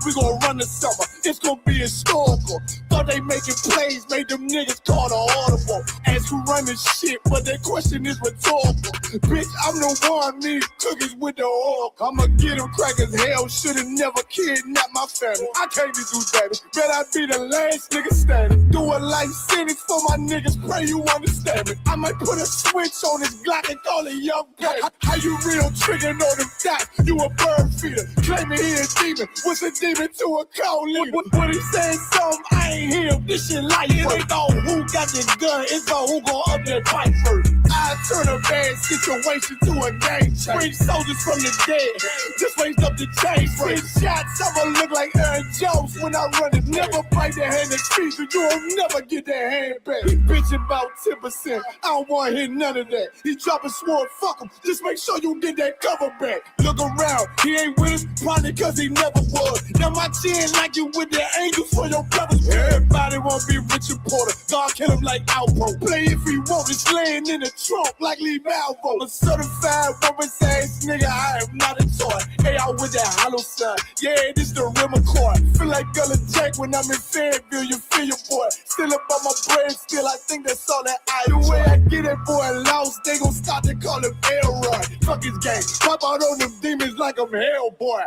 we gon' run the summer. It's gon' be historical. Thought they making plays, made them niggas call the audible. Ask who run this shit, but that question is rhetorical. Bitch, I'm the one, me cookies with the oil. I'ma get them crackers, hell, should've never kidnapped my family. I can't do that. Bet I be the last nigga standing. Do a life sentence for my niggas, pray you understand me. I might put a switch on this Glock and call it young gang. How you real triggering on them dots? You a bird feeder, claiming he a demon. What's a demon to a cold leader? What he saying something, I ain't hear. This shit like it ain't on who got the gun, it's on who gon' up that fight first. I turn a bad situation to a game change. Bring soldiers from the dead, just raised up the chain. Six shots, I'ma look like Aaron Jones when I run it. Never bite the hand that speaks, or you'll never get that hand back. He bitching about 10%, I don't wanna hear none of that. He dropping sword, fuck him, just make sure you get that cover back. Look around, he ain't with us, probably cause he never was. Now my chin like you with the angels for your brothers. Everybody wanna be Richard Porter, God kill him like Alpo. Play if he want, it's laying in the trunk like Lee Malvo. A certified woman's ass nigga, I am not a toy. Hey, out with that hollow sign, yeah, this the rim accord. Feel like Gullah Jack when I'm in Fayetteville, you feel your boy. Still up on my brain, still I think that's all that I do. The way I get it, boy, lost, they gon' start to call him Elroy. Fuck his game, pop out on them demons like I'm Hellboy.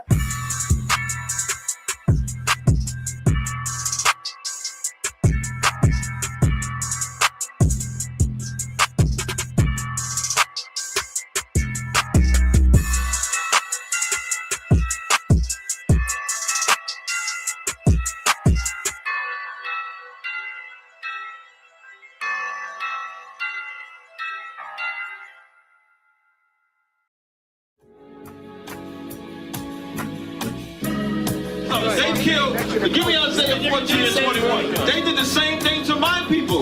They killed, give me Isaiah 14 and 21. They did the same thing to my people.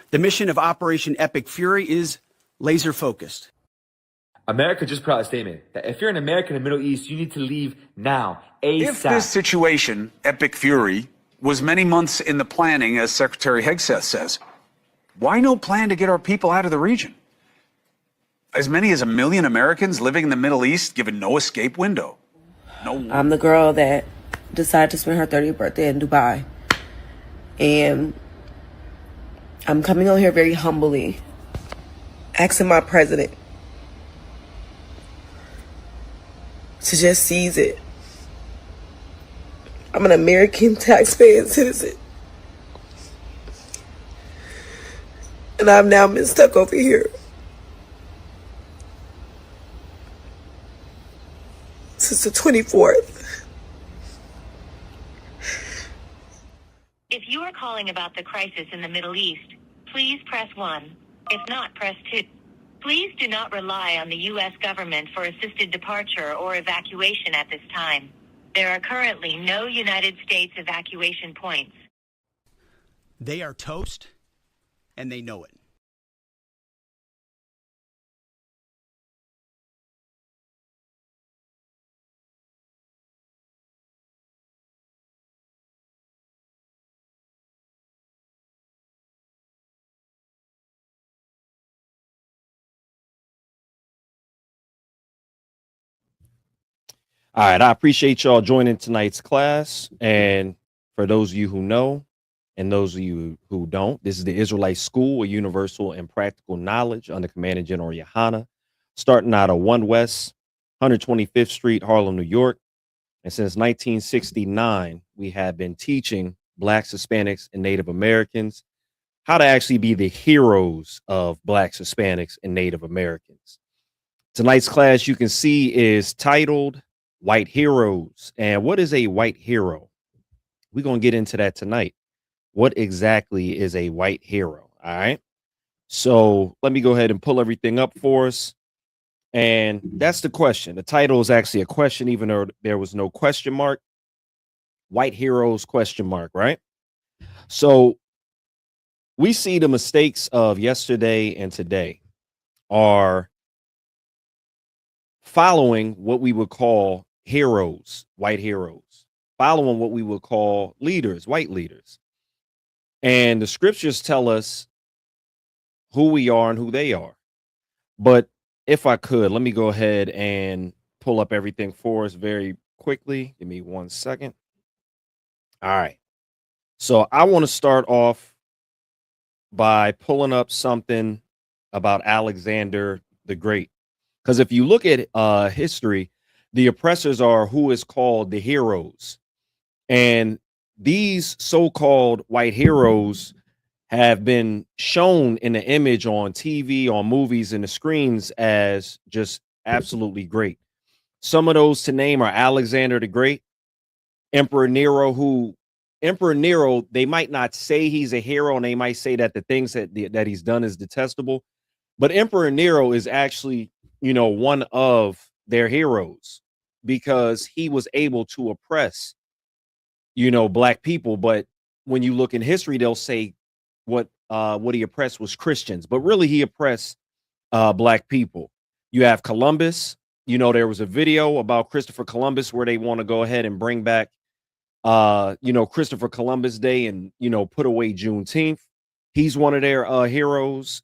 The mission of Operation Epic Fury is laser focused. America just put out a statement that if you're an American in the Middle East, you need to leave now, ASAP. If this situation, Epic Fury, was many months in the planning, as Secretary Hegseth says, why no plan to get our people out of the region? As many as 1 million Americans living in the Middle East given no escape window. I'm the girl that decided to spend her 30th birthday in Dubai. And I'm coming on here very humbly, asking my president to just seize it. I'm an American taxpaying citizen. And I've now been stuck over here since the 24th. If you are calling about the crisis in the Middle East, please press 1. If not, press 2. Please do not rely on the U.S. government for assisted departure or evacuation at this time. There are currently no United States evacuation points. They are toast, and they know it. All right, I appreciate y'all joining tonight's class. And for those of you who know, and those of you who don't, this is the Israelite School of Universal and Practical Knowledge under Commander General Yohana, starting out of 1 West 125th Street, Harlem, New York. And since 1969, we have been teaching Blacks, Hispanics, and Native Americans how to actually be the heroes of Blacks, Hispanics, and Native Americans. Tonight's class, you can see, is titled White Heroes. And what is a white hero? We're going to get into that tonight. What exactly is a white hero? All right. So let me go ahead and pull everything up for us. And that's the question. The title is actually a question, even though there was no question mark. White heroes question mark, right? So we see the mistakes of yesterday and today are following what we would call heroes, white heroes, following what we would call leaders, white leaders. And the scriptures tell us who we are and who they are. But if I could, let me go ahead and pull up everything for us very quickly. Give me 1 second. All right. So I want to start off by pulling up something about Alexander the Great. Because if you look at history, the oppressors are who is called the heroes. And these so-called white heroes have been shown in the image on TV, on movies, and the screens as just absolutely great. Some of those to name are Alexander the Great, Emperor Nero, they might not say he's a hero, and they might say that the things that he's done is detestable. But Emperor Nero is actually, one of their heroes because he was able to oppress, black people. But when you look in history, they'll say what he oppressed was Christians, but really he oppressed black people. You have Columbus. There was a video about Christopher Columbus where they want to go ahead and bring back Christopher Columbus Day and put away Juneteenth. He's one of their heroes.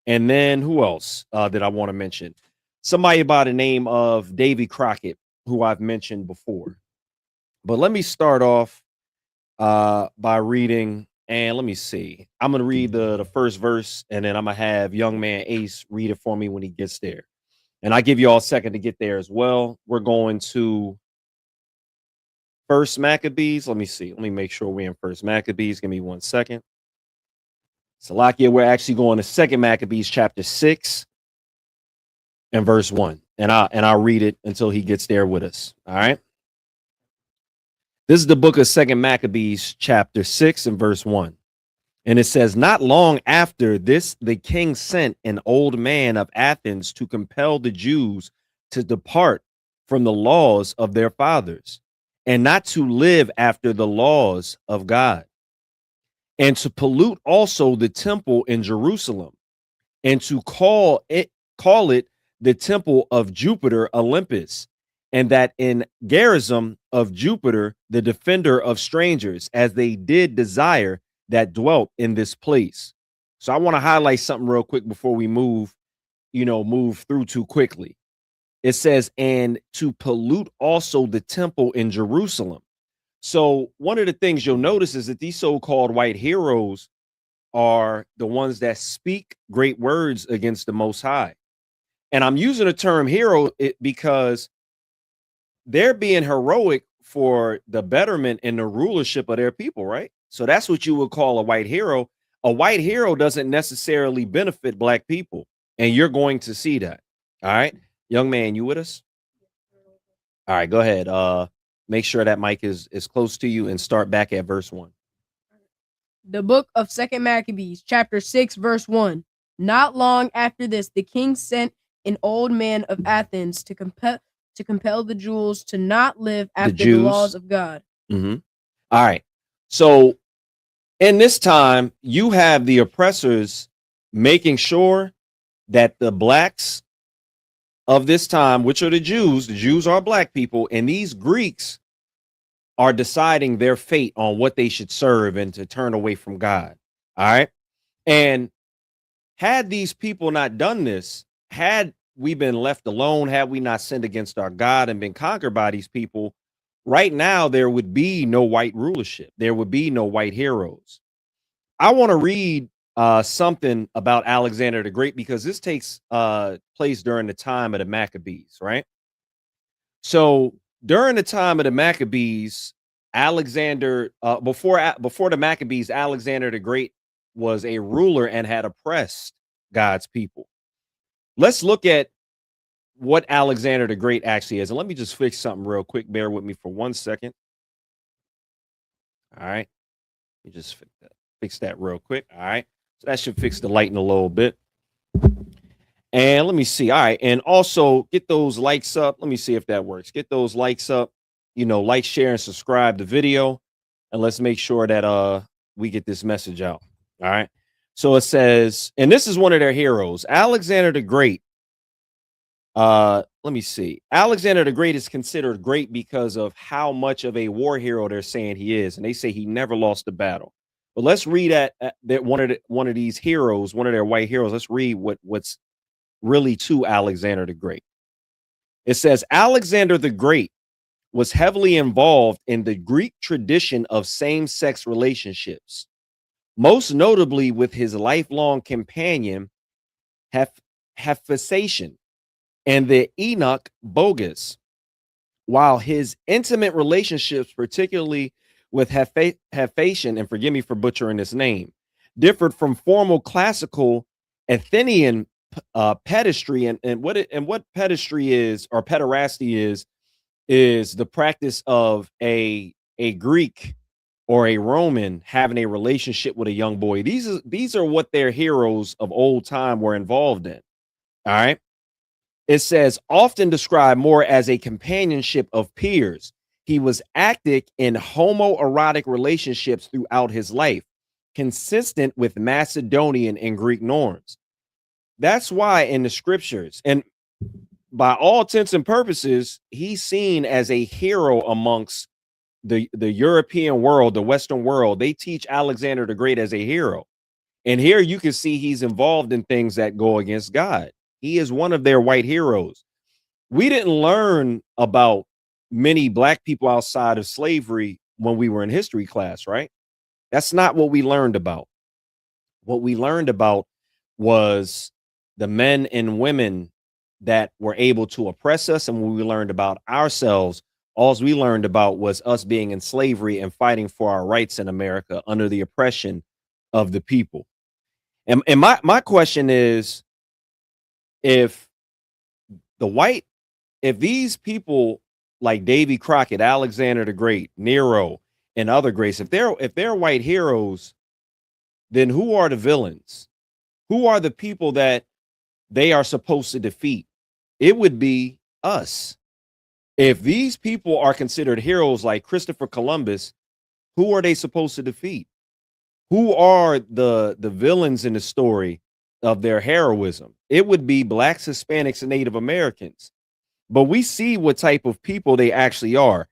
And then who else did I want to mention? Somebody by the name of Davy Crockett, who I've mentioned before. But let me start off by reading, and let me see. I'm going to read the first verse, and then I'm going to have young man Ace read it for me when he gets there. And I give you all a second to get there as well. We're going to First Maccabees. Let me see. Let me make sure we're in First Maccabees. Give me 1 second. Salakia, we're actually going to Second Maccabees chapter 6 and verse 1. And I'll read it until he gets there with us. All right. This is the book of Second Maccabees chapter 6 and verse 1. And it says, not long after this, the king sent an old man of Athens to compel the Jews to depart from the laws of their fathers and not to live after the laws of God, and to pollute also the temple in Jerusalem, and to call it the temple of Jupiter Olympus, and that in Gerizim of Jupiter, the defender of strangers, as they did desire that dwelt in this place. So I want to highlight something real quick before we move through too quickly. It says, and to pollute also the temple in Jerusalem. So one of the things you'll notice is that these so-called white heroes are the ones that speak great words against the Most High. And I'm using the term hero because they're being heroic for the betterment and the rulership of their people, right? So that's what you would call a white hero. A white hero doesn't necessarily benefit black people, and you're going to see that. All right, young man, you with us? All right, go ahead. Make sure that mic is close to you and start back at verse 1. The book of Second Maccabees, chapter 6, verse 1. Not long after this, the king sent an old man of Athens to compel the Jews to not live after the laws of God. Mm-hmm. All right. So in this time, you have the oppressors making sure that the blacks of this time, which are the Jews are black people, and these Greeks are deciding their fate on what they should serve and to turn away from God. All right. And had these people not done this, had we been left alone, had we not sinned against our God and been conquered by these people, right now there would be no white rulership. There would be no white heroes. I want to read something about Alexander the Great because this takes place during the time of the Maccabees, right? So during the time of the Maccabees, Alexander, before the Maccabees, Alexander the Great was a ruler and had oppressed God's people. Let's look at what Alexander the Great actually is. And let me just fix something real quick. Bear with me for 1 second. All right. Let me just fix that real quick. All right. So that should fix the lighting a little bit. And let me see. All right. And also get those likes up. Let me see if that works. Get those likes up, like, share, and subscribe the video. And let's make sure that we get this message out. All right. So it says, and this is one of their heroes, Alexander the Great. Let me see. Alexander the Great is considered great because of how much of a war hero they're saying he is. And they say he never lost a battle. But let's read that one of these heroes, one of their white heroes. Let's read what's really to Alexander the Great. It says Alexander the Great was heavily involved in the Greek tradition of same-sex relationships, most notably with his lifelong companion Hephaestion and the eunuch Bogus, while his intimate relationships, particularly with Hephaestion, and forgive me for butchering his name, differed from formal classical Athenian pederasty, and what pederasty is, or pederasty is the practice of a Greek or a Roman having a relationship with a young boy. These are what their heroes of old time were involved in. All right. It says often described more as a companionship of peers. He was active in homoerotic relationships throughout his life, consistent with Macedonian and Greek norms. That's why in the scriptures, and by all intents and purposes, he's seen as a hero amongst the European world, the Western world. They teach Alexander the Great as a hero. And here you can see he's involved in things that go against God. He is one of their white heroes. We didn't learn about many black people outside of slavery when we were in history class, right? That's not what we learned about. What we learned about was the men and women that were able to oppress us. And when we learned about ourselves, all we learned about was us being in slavery and fighting for our rights in America under the oppression of the people. And my question is, if these people like Davy Crockett, Alexander the Great, Nero, and other greats, if they're white heroes, then who are the villains? Who are the people that they are supposed to defeat? It would be us. If these people are considered heroes like Christopher Columbus, who are they supposed to defeat? Who are the villains in the story of their heroism? It would be blacks, Hispanics, and Native Americans. But we see what type of people they actually are.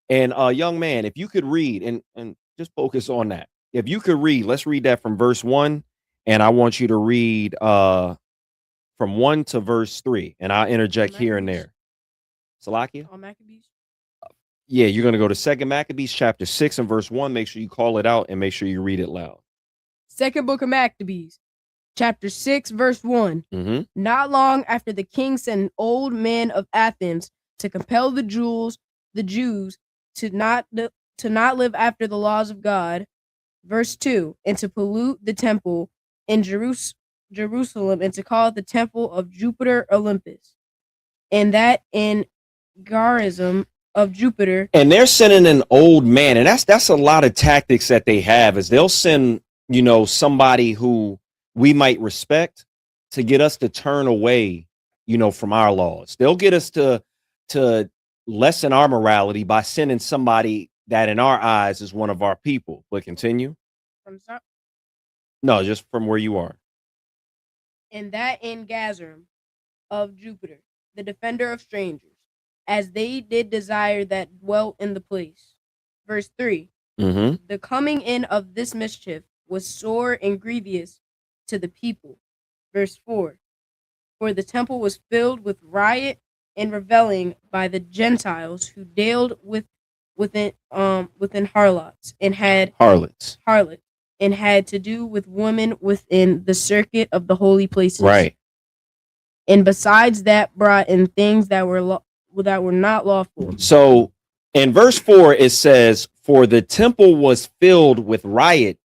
And young man, if you could read and just focus on that. If you could read, let's read that from verse 1. And I want you to read from 1 to verse 3. And I'll interject here and there. Salakia? All Maccabees? Yeah, you're going to go to 2 Maccabees chapter 6 and verse 1. Make sure you call it out and make sure you read it loud. Second book of Maccabees, chapter 6, verse 1. Mm-hmm. Not long after the king sent an old man of Athens to compel the Jews to not live after the laws of God. Verse 2, and to pollute the temple in Jerusalem, and to call it the temple of Jupiter Olympus, and that in Garism of Jupiter. And they're sending an old man, and that's a lot of tactics that they have, is they'll send, somebody who we might respect to get us to turn away, from our laws. They'll get us to lessen our morality by sending somebody that in our eyes is one of our people. But continue. No, just from where you are. And that in Garism of Jupiter, the defender of strangers, as they did desire that dwelt in the place. Verse 3. Mm-hmm. The coming in of this mischief was sore and grievous to the people. Verse 4. For the temple was filled with riot and revelling by the Gentiles who dealt within harlots and had harlots and had to do with women within the circuit of the holy places. Right. And besides that, brought in things that were not lawful. So in verse 4, it says, for the temple was filled with riot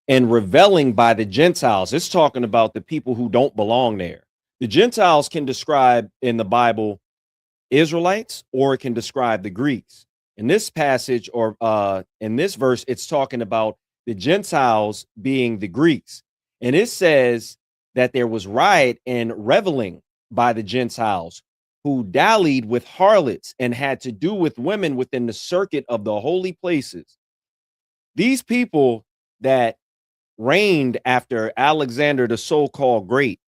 and revelling by the Gentiles. It's talking about the people who don't belong there, The Gentiles can describe in the Bible Israelites, or it can describe the Greeks. In this passage, or in this verse, it's talking about the Gentiles being the Greeks. And it says that there was riot and reveling by the Gentiles who dallied with harlots and had to do with women within the circuit of the holy places. These people that reigned after Alexander the so-called Great,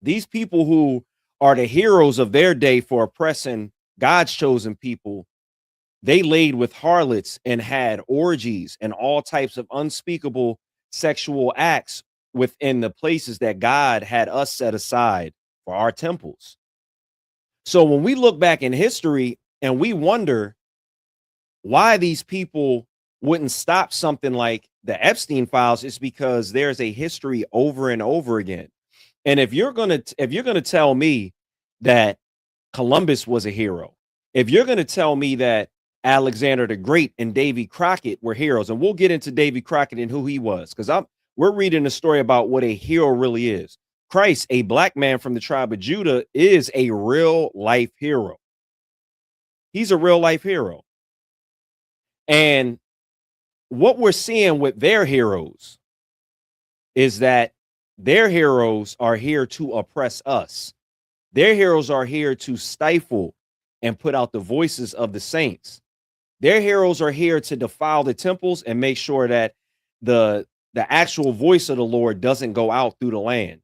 these people who are the heroes of their day for oppressing God's chosen people, they laid with harlots and had orgies and all types of unspeakable sexual acts within the places that God had us set aside for our temples. So when we look back in history and we wonder why these people wouldn't stop something like the Epstein files, it's because there's a history over and over again. And if you're gonna tell me that Columbus was a hero, if you're gonna tell me that Alexander the Great and Davy Crockett were heroes, and we'll get into Davy Crockett and who he was, because we're reading a story about what a hero really is. Christ, a black man from the tribe of Judah, is a real life hero. He's a real life hero. And what we're seeing with their heroes is that their heroes are here to oppress us. Their heroes are here to stifle and put out the voices of the saints. Their heroes are here to defile the temples and make sure that the actual voice of the Lord doesn't go out through the land.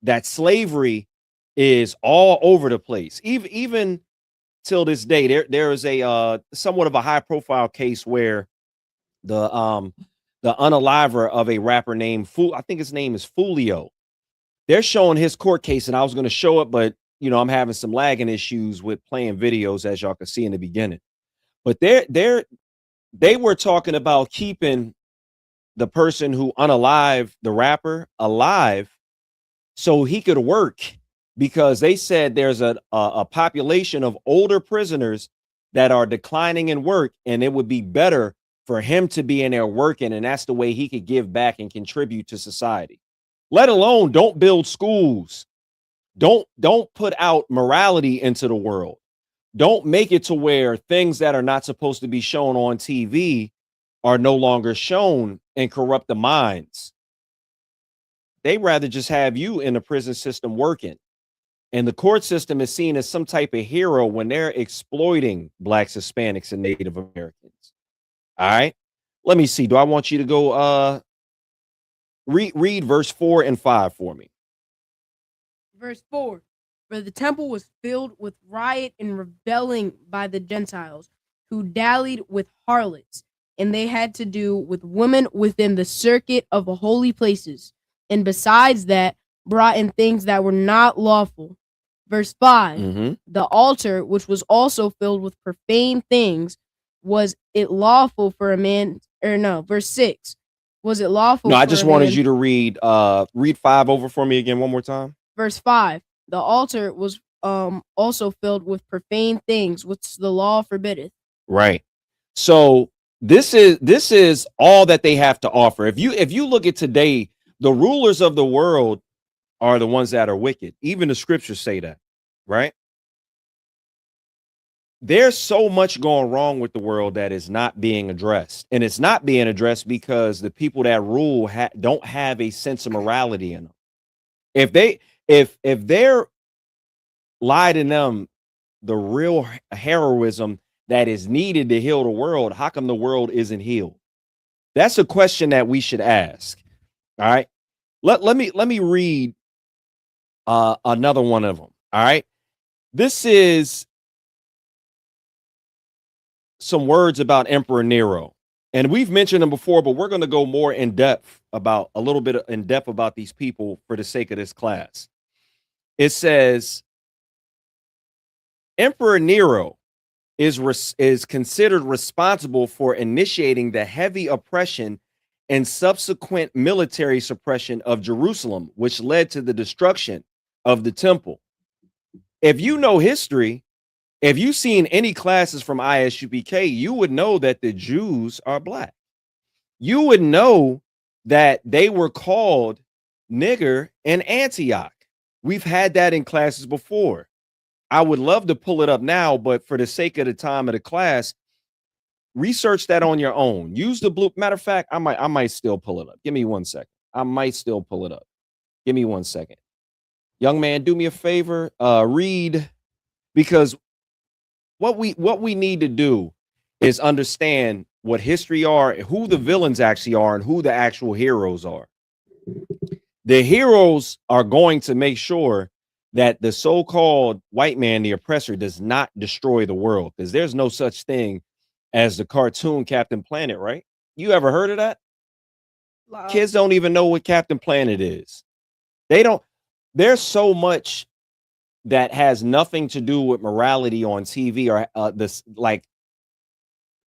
That slavery is all over the place. Even till this day, there is a somewhat of a high profile case where the unaliver of a rapper named I think his name is Fulio. They're showing his court case, and I was going to show it, but I'm having some lagging issues with playing videos, as y'all can see in the beginning. But they were talking about keeping the person who unalived the rapper alive so he could work, because they said there's a population of older prisoners that are declining in work, and it would be better for him to be in there working, and that's the way he could give back and contribute to society. Let alone, don't build schools. Don't put out morality into the world. Don't make it to where things that are not supposed to be shown on TV are no longer shown and corrupt the minds. They rather just have you in the prison system working. And the court system is seen as some type of hero when they're exploiting Blacks, Hispanics, and Native Americans. All right. Let me see. Do I want you to go read verse 4 and 5 for me? Verse 4. For the temple was filled with riot and rebelling by the Gentiles, who dallied with harlots, and they had to do with women within the circuit of the holy places, and besides that, brought in things that were not lawful. Verse 5. The altar, which was also filled with profane things, was it lawful for a man, or no, verse 6. Was it lawful? No, I just wanted you to read 5 over for me again one more time. Verse 5. The altar was also filled with profane things, which the law forbiddeth. Right. So this is all that they have to offer. If you look at today, the rulers of the world are the ones that are wicked. Even the scriptures say that, right? There's so much going wrong with the world that is not being addressed. And it's not being addressed because the people that rule don't have a sense of morality in them. If they're lied in them the real heroism that is needed to heal the world, how come the world isn't healed? That's a question that we should ask. All right. Let me read another one of them. All right. This is some words about Emperor Nero. And we've mentioned them before, but we're going to go more in depth about these people for the sake of this class. It says, Emperor Nero is considered responsible for initiating the heavy oppression and subsequent military suppression of Jerusalem, which led to the destruction of the temple. If you know history, if you've seen any classes from ISUPK, you would know that the Jews are black. You would know that they were called nigger in Antioch. We've had that in classes before. I would love to pull it up now, but for the sake of the time of the class, research that on your own. Use the blue. Matter of fact, I might still pull it up. Give me 1 second. I might still pull it up. Give me 1 second. Young man, do me a favor. Read, because what we need to do is understand what history are, who the villains actually are, and who the actual heroes are. The heroes are going to make sure that the so-called white man, the oppressor, does not destroy the world, because there's no such thing as the cartoon Captain Planet, right? You ever heard of that? Wow. Kids don't even know what Captain Planet is. They don't. There's so much that has nothing to do with morality on TV, or this, like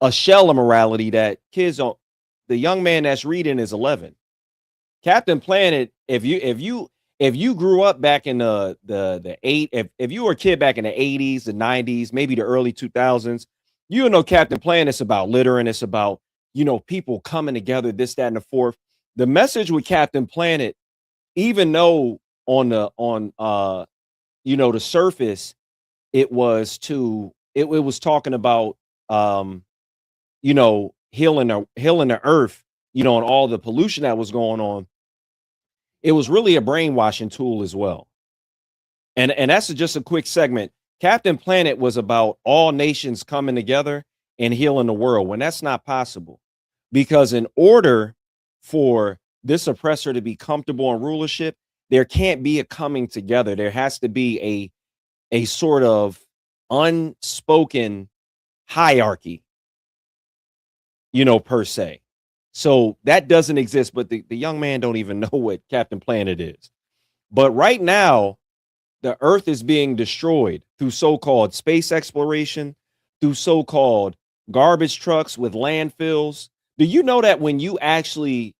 a shell of morality that kids don't. The young man that's reading is 11. Captain Planet, if you grew up back in if you were a kid back in the 80s, the 90s, maybe the early 2000s, you know Captain Planet's about littering. It's about, people coming together, this, that, and the fourth. The message with Captain Planet, even though on the surface, it was talking about healing the earth, and all the pollution that was going on. It was really a brainwashing tool as well. And that's just a quick segment. Captain Planet was about all nations coming together and healing the world, when that's not possible. Because in order for this oppressor to be comfortable in rulership, there can't be a coming together. There has to be a sort of unspoken hierarchy, per se. So that doesn't exist, but the young man don't even know what Captain Planet is. But right now, the earth is being destroyed through so-called space exploration, through so-called garbage trucks with landfills. Do you know that when you actually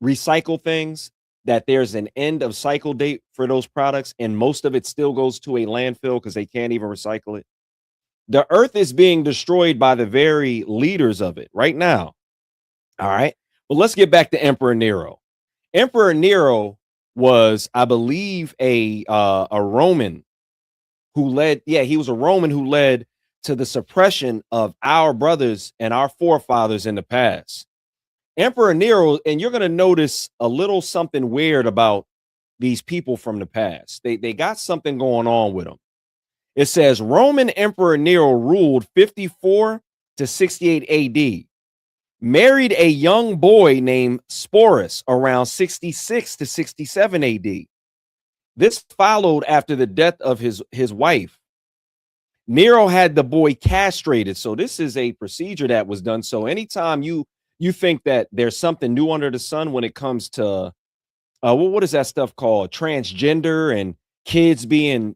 recycle things, that there's an end of cycle date for those products, and most of it still goes to a landfill because they can't even recycle it? The earth is being destroyed by the very leaders of it right now. All right. Well, let's get back to Emperor Nero. Emperor Nero was, I believe, a Roman who led. Yeah, he was a Roman who led to the suppression of our brothers and our forefathers in the past. Emperor Nero, and you're going to notice a little something weird about these people from the past. They got something going on with them. It says Roman Emperor Nero ruled 54 to 68 AD. Married a young boy named Sporus around 66 to 67 AD. This followed after the death of his wife. Nero had the boy castrated. So this is a procedure that was done. So anytime you think that there's something new under the sun when it comes to what is that stuff called? Transgender and kids being,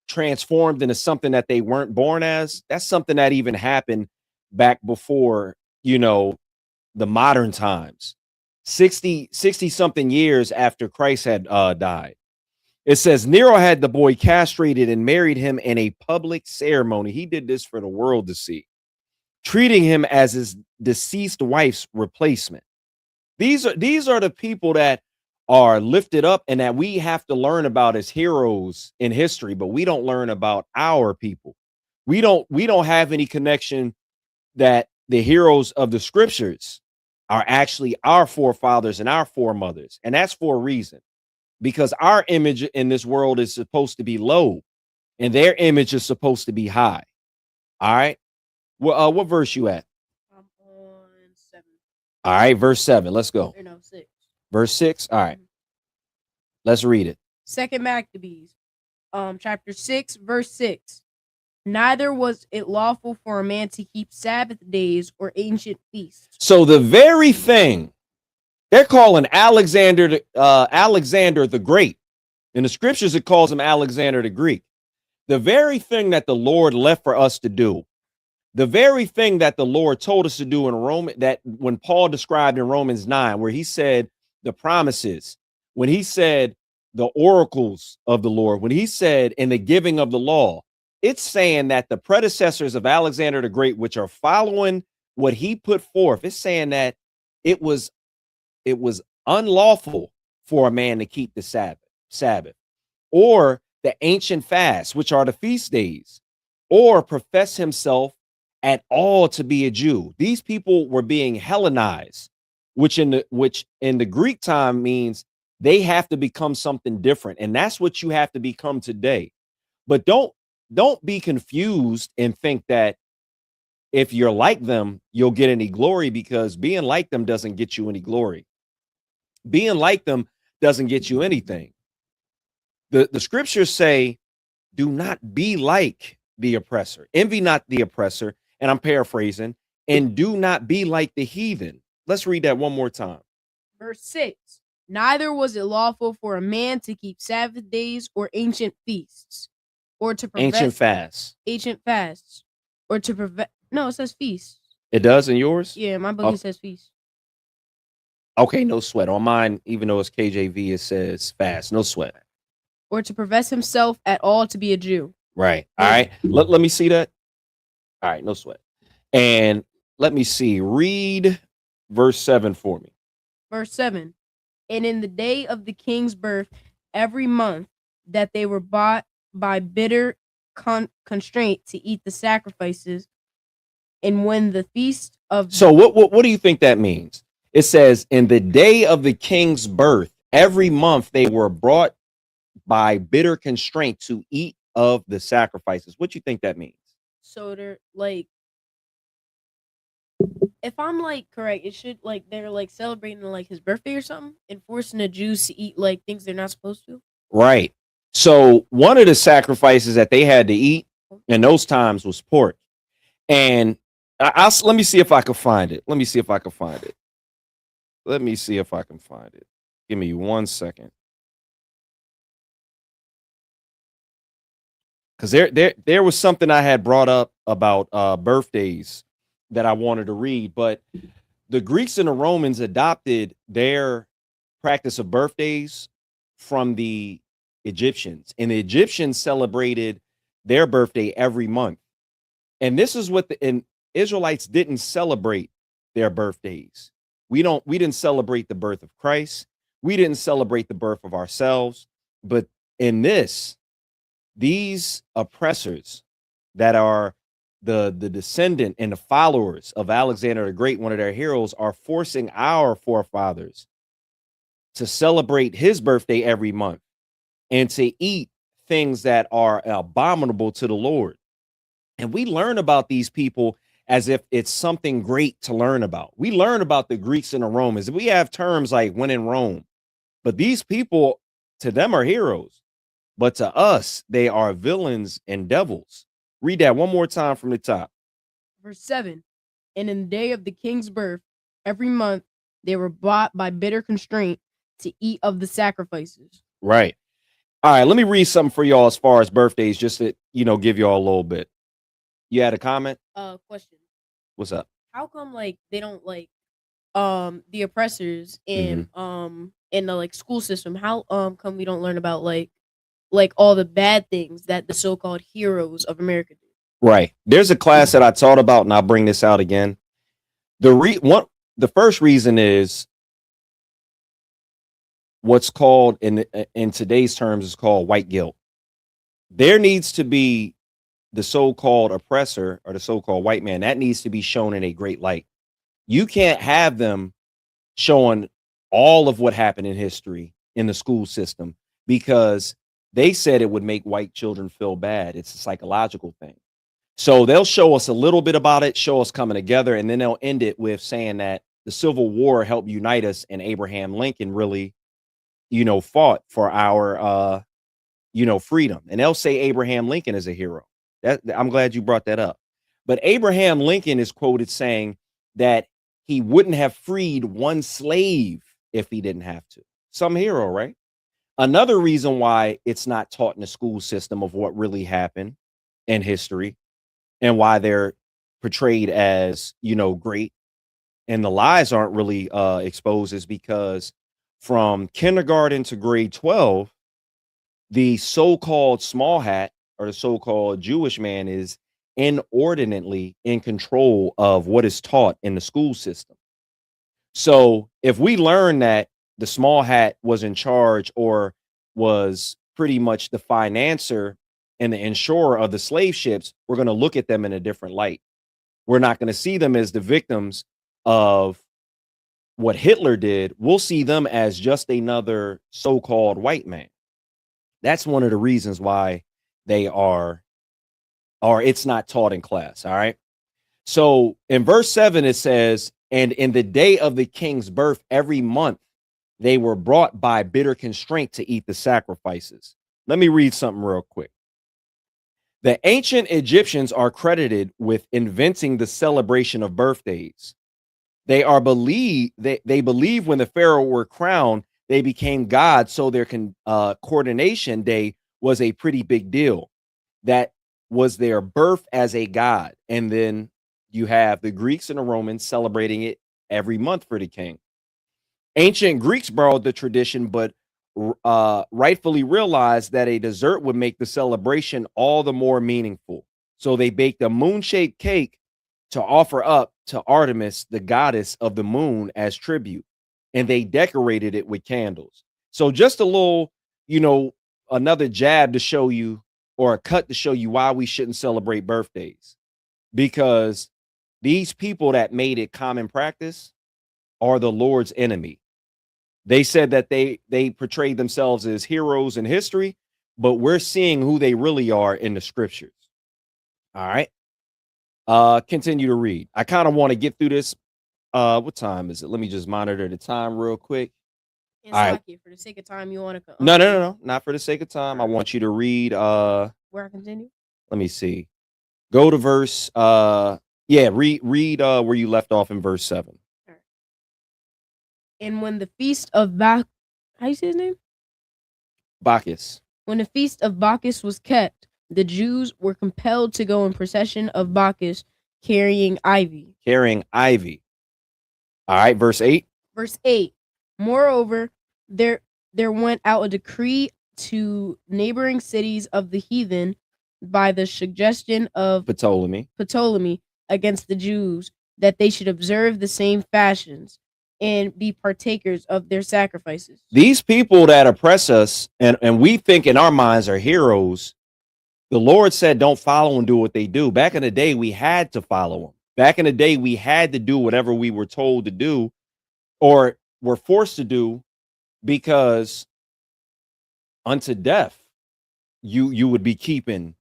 transformed into something that they weren't born as. That's something that even happened back before, the modern times, 60 something years after Christ had died. It says Nero had the boy castrated and married him in a public ceremony. He did this for the world to see, treating him as his deceased wife's replacement. These are the people that are lifted up and that we have to learn about as heroes in history, but we don't learn about our people. We don't have any connection that the heroes of the scriptures are actually our forefathers and our foremothers. And that's for a reason, because our image in this world is supposed to be low and their image is supposed to be high. All right. Well, what verse you at? I'm on 7. All right. Verse 7. Let's go. No, 6. Verse 6. All right. Let's read it. 2nd Maccabees, chapter 6, verse 6. Neither was it lawful for a man to keep Sabbath days or ancient feasts. So the very thing they're calling Alexander the Great, in the scriptures it calls him Alexander the Greek. The very thing that the Lord left for us to do, the very thing that the Lord told us to do in Rome, that when Paul described in Romans 9, where he said the promises, when he said the oracles of the Lord, when he said in the giving of the law, it's saying that the predecessors of Alexander the Great, which are following what he put forth, it's saying that it was unlawful for a man to keep the Sabbath. Sabbath, or the ancient fasts, which are the feast days, or profess himself at all to be a Jew. These people were being Hellenized, which in the Greek time means they have to become something different, and that's what you have to become today. But don't be confused and think that if you're like them, you'll get any glory, because being like them doesn't get you any glory. Being like them doesn't get you anything. The scriptures say, do not be like the oppressor. Envy not the oppressor. And I'm paraphrasing. And do not be like the heathen. Let's read that one more time. Verse 6. Neither was it lawful for a man to keep Sabbath days or ancient feasts, or to prevent Ancient fasts. or to prevent. No, it says feasts. It does in yours? Yeah, my book Oh. it says feast. Okay, no sweat. On mine, even though it's KJV, it says fast. No sweat. Or to profess himself at all to be a Jew. Right. All right. Let me see that. All right, no sweat. And let me see. Read verse 7 for me. Verse 7. And in the day of the king's birth, every month that they were bought by bitter constraint to eat the sacrifices, and when the feast of So what do you think that means? It says, in the day of the king's birth, every month they were brought by bitter constraint to eat of the sacrifices. What do you think that means? so they're like, if I'm like correct, it should like they're like celebrating like his birthday or something and forcing the Jews to eat like things they're not supposed to. Right. So one of the sacrifices that they had to eat in those times was pork. And let me see if I can find it. Let me see if I can find it. Give me 1 second. Because there was something I had brought up about birthdays that I wanted to read, but the Greeks and the Romans adopted their practice of birthdays from the Egyptians, and the Egyptians celebrated their birthday every month. And this is what the Israelites didn't celebrate their birthdays. We didn't celebrate the birth of Christ. We didn't celebrate the birth of ourselves. But in these oppressors that are the descendant and the followers of Alexander the Great, one of their heroes, are forcing our forefathers to celebrate his birthday every month and to eat things that are abominable to the Lord. And we learn about these people as if it's something great to learn about. We learn about the Greeks and the Romans. We have terms like when in Rome, but these people, to them, are heroes. But to us, they are villains and devils. Read that one more time from the top. Verse 7. And in the day of the king's birth, every month they were bought by bitter constraint to eat of the sacrifices. Right. All right, let me read something for y'all as far as birthdays, just to, give y'all a little bit. You had a comment? Question. What's up? How come like they don't like the oppressors in in the like school system? How come we don't learn about like all the bad things that the so-called heroes of America do? Right. There's a class that I taught about, and I'll bring this out again. The first reason is what's called in today's terms is called white guilt. There needs to be the so-called oppressor or the so-called white man that needs to be shown in a great light. You can't have them showing all of what happened in history in the school system because they said it would make white children feel bad. It's a psychological thing. So they'll show us a little bit about it, show us coming together, and then they'll end it with saying that the Civil War helped unite us and Abraham Lincoln really, fought for our, freedom. And they'll say Abraham Lincoln is a hero. I'm glad you brought that up. But Abraham Lincoln is quoted saying that he wouldn't have freed one slave if he didn't have to. Some hero, right? Another reason why it's not taught in the school system of what really happened in history and why they're portrayed as, great and the lies aren't really exposed is because from kindergarten to grade 12, the so-called small hat or the so-called Jewish man is inordinately in control of what is taught in the school system. So if we learn that the small hat was in charge or was pretty much the financer and the insurer of the slave ships, we're going to look at them in a different light. We're not going to see them as the victims of what Hitler did. We'll see them as just another so-called white man. That's one of the reasons why they are, or it's not taught in class. All right. So in verse 7, it says, and in the day of the king's birth, every month they were brought by bitter constraint to eat the sacrifices. Let me read something real quick. The ancient Egyptians are credited with inventing the celebration of birthdays. They believe when the pharaoh were crowned, they became gods. So their coronation day was a pretty big deal. That was their birth as a god. And then you have the Greeks and the Romans celebrating it every month for the king. Ancient Greeks borrowed the tradition, but rightfully realized that a dessert would make the celebration all the more meaningful. So they baked a moon-shaped cake to offer up to Artemis, the goddess of the moon, as tribute. And they decorated it with candles. So just a little, another jab to show you, or a cut to show you why we shouldn't celebrate birthdays. Because these people that made it common practice are the Lord's enemy. They said that they portrayed themselves as heroes in history, but we're seeing who they really are in the scriptures. All right. Continue to read. I kind of want to get through this. What time is it? Let me just monitor the time real quick. It's All right. like for the sake of time, you want to No, not for the sake of time. I want you to read. Where I continue? Let me see. Go to verse. Read where you left off in verse 7. And when the feast of how you say his name? Bacchus. When the feast of Bacchus was kept, the Jews were compelled to go in procession of Bacchus carrying ivy. Carrying ivy. All right, verse 8. Verse 8. Moreover, there went out a decree to neighboring cities of the heathen by the suggestion of Ptolemy against the Jews that they should observe the same fashions and be partakers of their sacrifices. These people that oppress us and we think in our minds are heroes, the Lord said don't follow and do what they do. Back in the day, we had to follow them. Back in the day, we had to do whatever we were told to do or were forced to do, because unto death, you would be keeping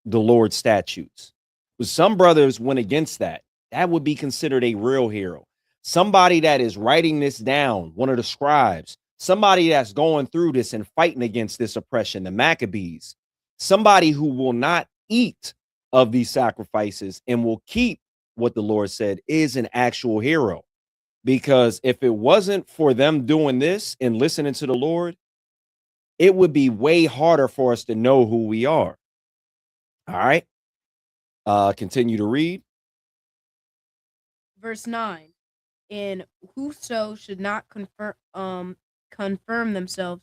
the Lord's statutes. But some brothers went against that. That would be considered a real hero. Somebody that is writing this down, one of the scribes, somebody that's going through this and fighting against this oppression, the Maccabees, somebody who will not eat of these sacrifices and will keep what the Lord said, is an actual hero. Because if it wasn't for them doing this and listening to the Lord, it would be way harder for us to know who we are. All right. Continue to read. Verse 9. And whoso should not conform themselves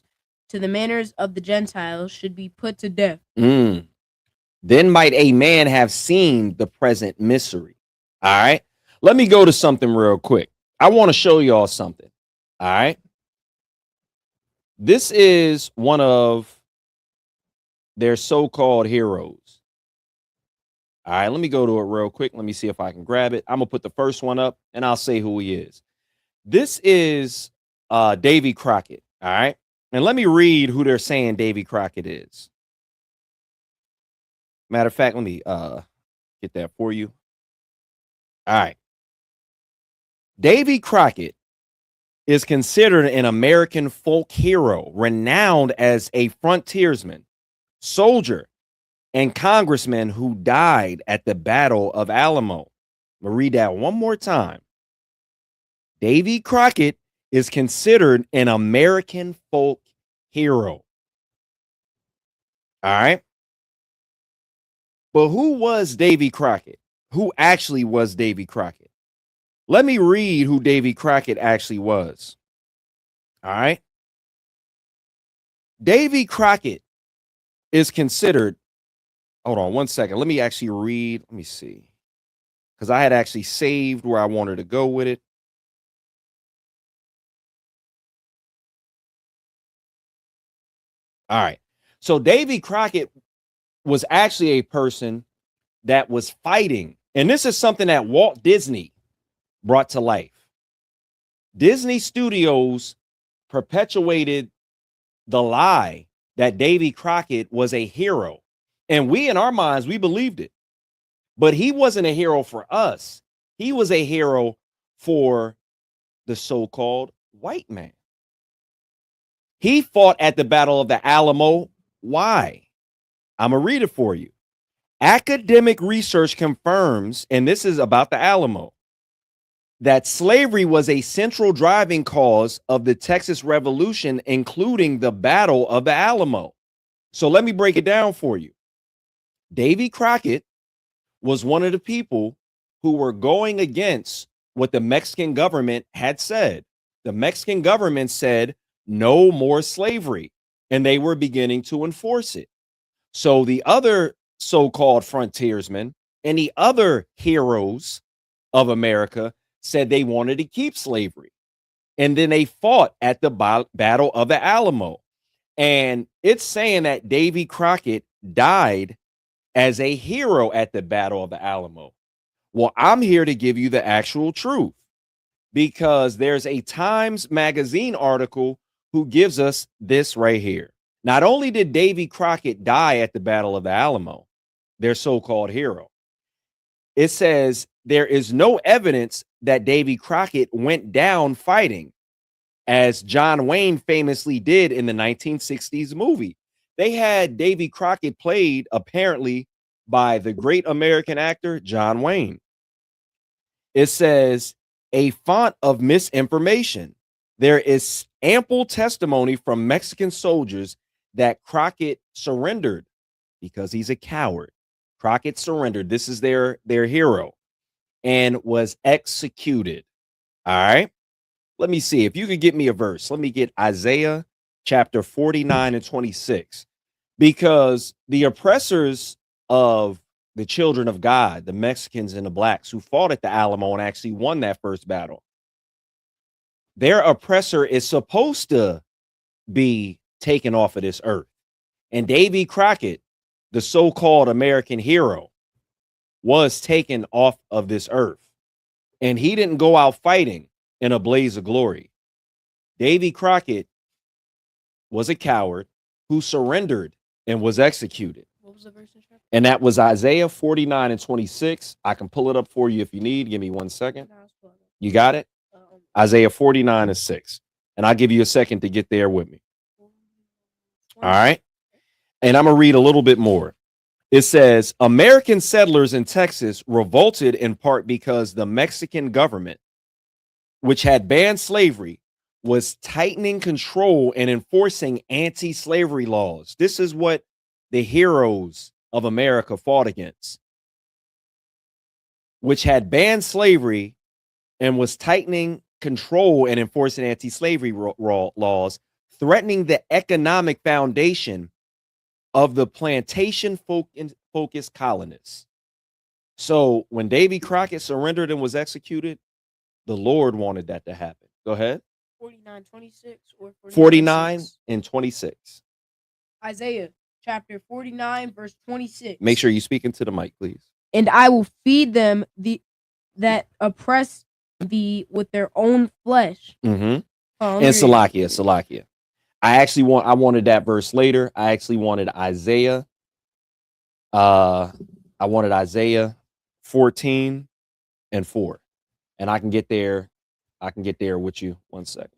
to the manners of the Gentiles should be put to death. Then might a man have seen the present misery. All right. Let me go to something real quick. I want to show y'all something. All right. This is one of their so-called heroes. All right, let me go to it real quick. Let me see if I can grab it. I'm going to put the first one up and I'll say who he is. This is Davy Crockett. All right. And let me read who they're saying Davy Crockett is. Matter of fact, let me get that for you. All right. Davy Crockett is considered an American folk hero, renowned as a frontiersman, soldier, and congressman who died at the Battle of Alamo. I'm going to read that one more time. Davy Crockett is considered an American folk hero. All right. But who was Davy Crockett? Who actually was Davy Crockett? Let me read who Davy Crockett actually was. All right. Davy Crockett is considered, hold on one second. Let me actually read. Let me see. Because I had actually saved where I wanted to go with it. All right. So Davy Crockett was actually a person that was fighting. And this is something that Walt Disney brought to life. Disney Studios perpetuated the lie that Davy Crockett was a hero. And we, in our minds, we believed it. But he wasn't a hero for us. He was a hero for the so-called white man. He fought at the Battle of the Alamo. Why? I'm going to read it for you. Academic research confirms, and this is about the Alamo, that slavery was a central driving cause of the Texas Revolution, including the Battle of the Alamo. So let me break it down for you. Davy Crockett was one of the people who were going against what the Mexican government had said. The Mexican government said no more slavery, and they were beginning to enforce it. So the other so-called frontiersmen and the other heroes of America said they wanted to keep slavery. And then they fought at the Battle of the Alamo. And it's saying that Davy Crockett died as a hero at the Battle of the Alamo. Well, I'm here to give you the actual truth, because there's a Times Magazine article who gives us this right here. Not only did Davy Crockett die at the Battle of the Alamo, their so-called hero, it says there is no evidence that Davy Crockett went down fighting, as John Wayne famously did in the 1960s movie. They had Davy Crockett played apparently by the great American actor John Wayne. It says a font of misinformation. There is ample testimony from Mexican soldiers that Crockett surrendered because he's a coward. Crockett surrendered. This is their hero, and was executed. All right. Let me see if you could get me a verse. Let me get Isaiah chapter 49 and 26, because the oppressors of the children of God, the Mexicans and the blacks who fought at the Alamo and actually won that first battle, their oppressor is supposed to be taken off of this earth. And Davy Crockett, the so-called American hero, was taken off of this earth. And he didn't go out fighting in a blaze of glory. Davy Crockett was a coward who surrendered and was executed. What was the verse in chapter? And that was Isaiah 49 and 26. I can pull it up for you if you need. Give me 1 second. You got it? Isaiah 49 and 6. And I'll give you a second to get there with me. All right. And I'm going to read a little bit more. It says, American settlers in Texas revolted in part because the Mexican government, which had banned slavery, was tightening control and enforcing anti-slavery laws. This is what the heroes of America fought against, which had banned slavery and was tightening control and enforcing anti-slavery laws, threatening the economic foundation of the plantation focused colonists. So when Davy Crockett surrendered and was executed, the Lord wanted that to happen. Go ahead. 49:26 or 49 and 26. Isaiah chapter 49 verse 26. Make sure you speak into the mic, please. And I will feed them that oppress thee with their own flesh. And Salakia. I wanted that verse later. I actually wanted Isaiah. I wanted Isaiah 14 and 4. And I can get there. I can get there with you. 1 second.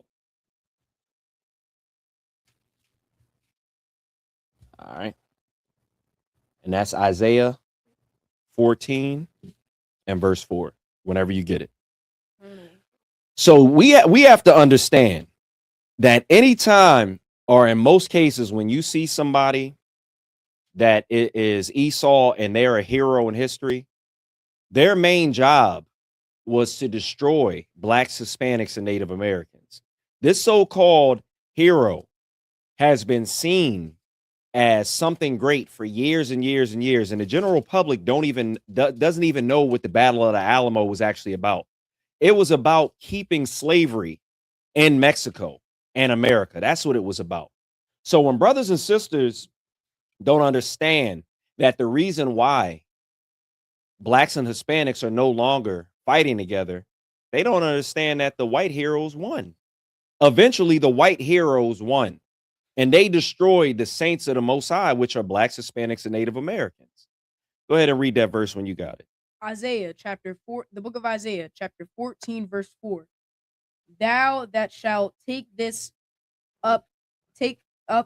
All right. And that's Isaiah 14 and verse 4, whenever you get it. So we have to understand that anytime, or in most cases, when you see somebody that is Esau and they're a hero in history, their main job was to destroy blacks, Hispanics, and Native Americans. This so-called hero has been seen as something great for years and years and years, and the general public doesn't even know what the Battle of the Alamo was actually about. It was about keeping slavery in Mexico and America. That's what it was about. So when brothers and sisters don't understand that the reason why blacks and Hispanics are no longer fighting together, they don't understand that the white heroes won. Eventually, the white heroes won, and they destroyed the saints of the Most High, which are blacks, Hispanics, and Native Americans. Go ahead and read that verse when you got it. Isaiah chapter 4, the book of Isaiah, chapter 14, verse 4. Thou that shalt take up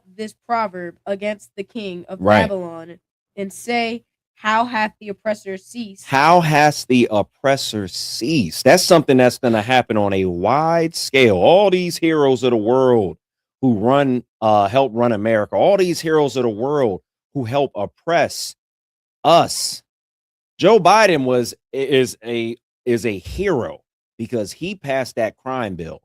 this proverb against the king of Right. Babylon, and say, how hath the oppressor ceased? How has the oppressor ceased? That's something that's going to happen on a wide scale. All these heroes of the world who help run America, all these heroes of the world who help oppress us. Joe Biden is a hero because he passed that crime bill.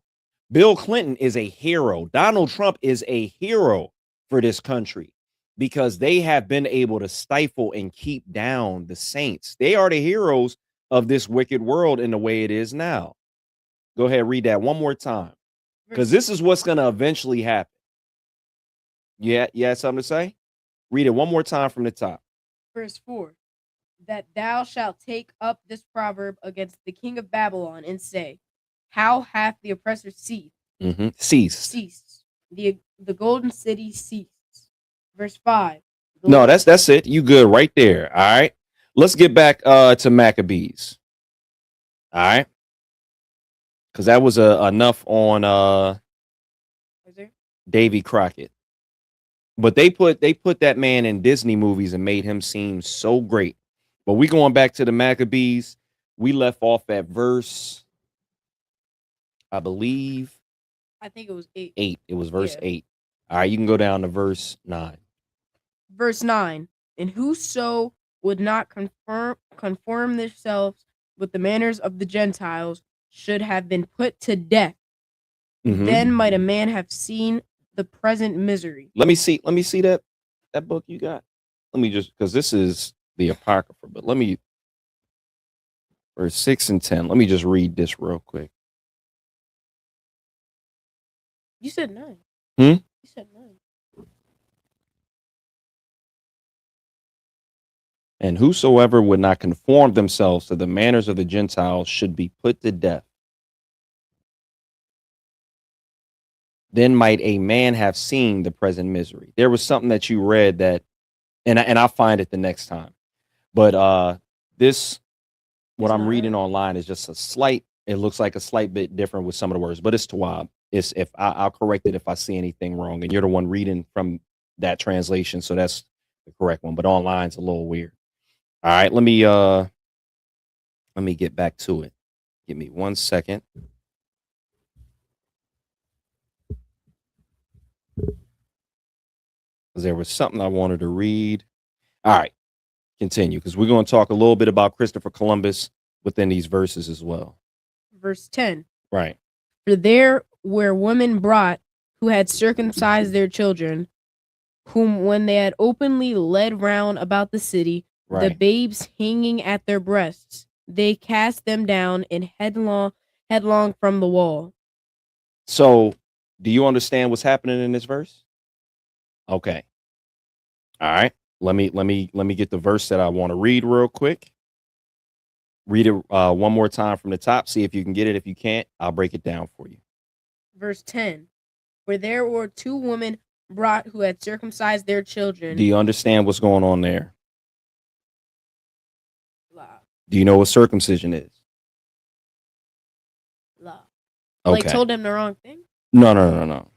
Bill Clinton is a hero. Donald Trump is a hero for this country because they have been able to stifle and keep down the saints. They are the heroes of this wicked world in the way it is now. Go ahead, read that one more time, because this is what's going to eventually happen. Yeah, you had something to say? Read it one more time from the top. Verse 4. That thou shalt take up this proverb against the king of Babylon, and say, how hath the oppressor ceased? Ceased. The golden city ceased. Verse 5. No, that's it. You good right there. All right. Let's get back to Maccabees. All right. Because that was enough on Davy Crockett. But they put that man in Disney movies and made him seem so great. But we going back to the Maccabees. We left off at verse, I think it was 8. It was verse 8. All right, you can go down to verse 9. Verse 9. And whoso would not conform themselves with the manners of the Gentiles should have been put to death. Then might a man have seen the present misery. Let me see that book you got. Let me just, because this is the Apocrypha, but let me, verse 6 and 10. Let me just read this real quick. You said 9. You said 9. And whosoever would not conform themselves to the manners of the Gentiles should be put to death. Then might a man have seen the present misery. There was something that you read that, and I'll find it the next time. But what I'm reading online is just it looks like a slight bit different with some of the words, but it's Tawab. I'll correct it if I see anything wrong, and you're the one reading from that translation, so that's the correct one. But online's a little weird. All right, let me get back to it. Give me 1 second. Because there was something I wanted to read. All right, continue, because we're going to talk a little bit about Christopher Columbus within these verses as well. Verse 10. Right. For there were women brought who had circumcised their children, whom when they had openly led round about the city, the babes hanging at their breasts, they cast them down in headlong from the wall. So, do you understand what's happening in this verse? Okay. All right. Let me get the verse that I want to read real quick. Read it one more time from the top. See if you can get it. If you can't, I'll break it down for you. Verse 10. For there were 2 women brought who had circumcised their children. Do you understand what's going on there? La. Do you know what circumcision is? La. Okay. Like told them the wrong thing? No.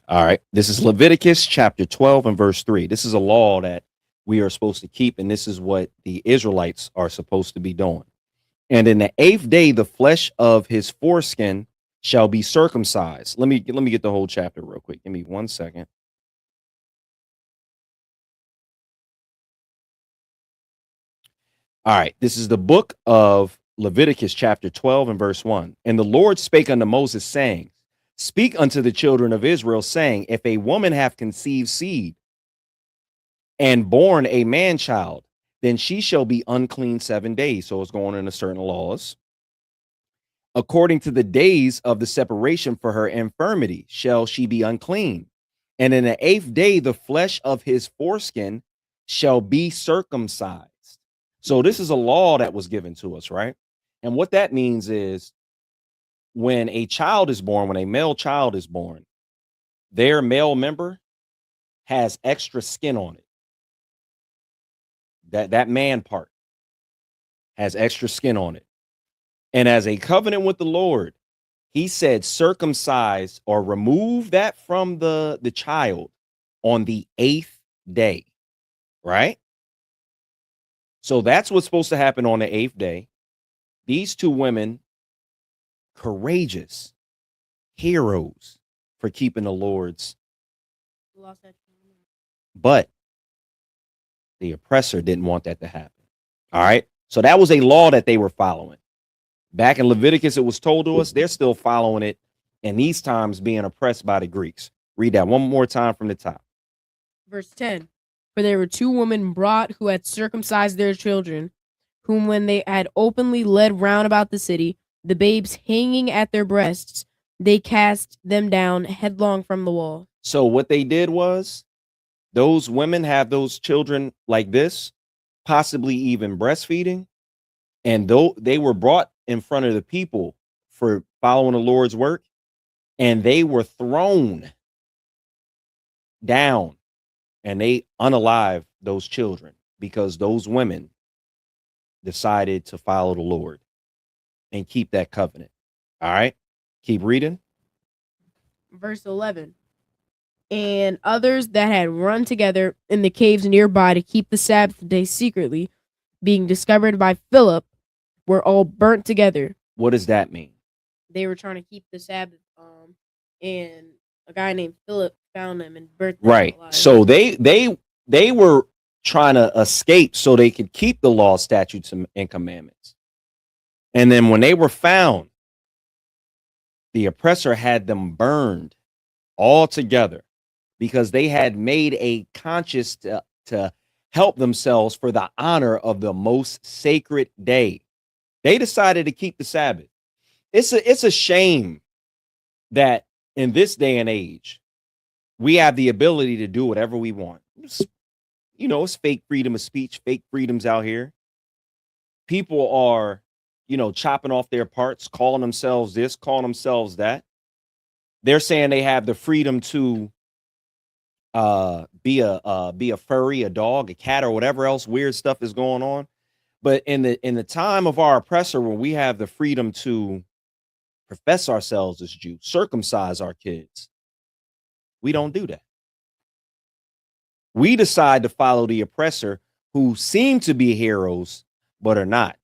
All right. This is Leviticus chapter 12 and verse 3. This is a law that we are supposed to keep, and this is what the Israelites are supposed to be doing. And in the 8th day, the flesh of his foreskin shall be circumcised. Let me get the whole chapter real quick. Give me 1 second. All right. This is the book of Leviticus chapter 12 and verse 1. And the Lord spake unto Moses, saying, Speak unto the children of Israel, saying, If a woman have conceived seed and born a man child, then she shall be unclean 7 days. So it's going into certain laws. According to the days of the separation for her infirmity, shall she be unclean. And in the 8th day, the flesh of his foreskin shall be circumcised. So this is a law that was given to us, right? And what that means is when a child is born, when a male child is born, their male member has extra skin on it. That man part has extra skin on it. And as a covenant with the Lord, he said, circumcise or remove that from the child on the 8th day, right? So that's what's supposed to happen on the 8th day. These two women, courageous heroes for keeping the Lord's. But the oppressor didn't want that to happen. All right. So that was a law that they were following. Back in Leviticus, it was told to us, they're still following it, and these times being oppressed by the Greeks. Read that one more time from the top. Verse 10. For there were 2 women brought who had circumcised their children, whom when they had openly led round about the city, the babes hanging at their breasts, they cast them down headlong from the wall. So what they did was, those women have those children like this, possibly even breastfeeding, and though they were brought in front of the people for following the Lord's work, and they were thrown down, and they unalive those children because those women decided to follow the Lord and keep that covenant. All right, keep reading. Verse 11. And others that had run together in the caves nearby to keep the Sabbath day secretly, being discovered by Philip, were all burnt together. What does that mean? They were trying to keep the Sabbath, and a guy named Philip found them and burnt them Right. alive. So they were trying to escape so they could keep the law, statutes, and commandments. And then when they were found, the oppressor had them burned all together because they had made a conscious to help themselves for the honor of the most sacred day. They decided to keep the Sabbath. It's a shame that in this day and age, we have the ability to do whatever we want. It's fake freedom of speech, fake freedoms out here. People are, chopping off their parts, calling themselves this, calling themselves that. They're saying they have the freedom to be a furry, a dog, a cat, or whatever else weird stuff is going on. But in the time of our oppressor, when we have the freedom to profess ourselves as Jews, circumcise our kids, we don't do that. We decide to follow the oppressor who seem to be heroes, but are not.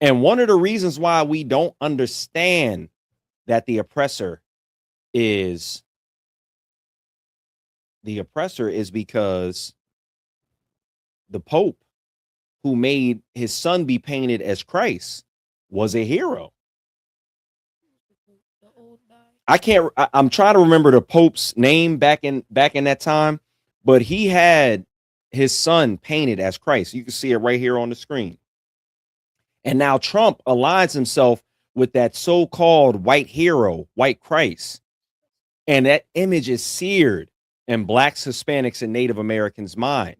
And one of the reasons why we don't understand that the oppressor is because the Pope, who made his son be painted as Christ, was a hero. I'm trying to remember the Pope's name back in that time, but he had his son painted as Christ. You can see it right here on the screen. And now Trump aligns himself with that so-called white hero, white Christ. And that image is seared in Blacks, Hispanics, and Native Americans' mind.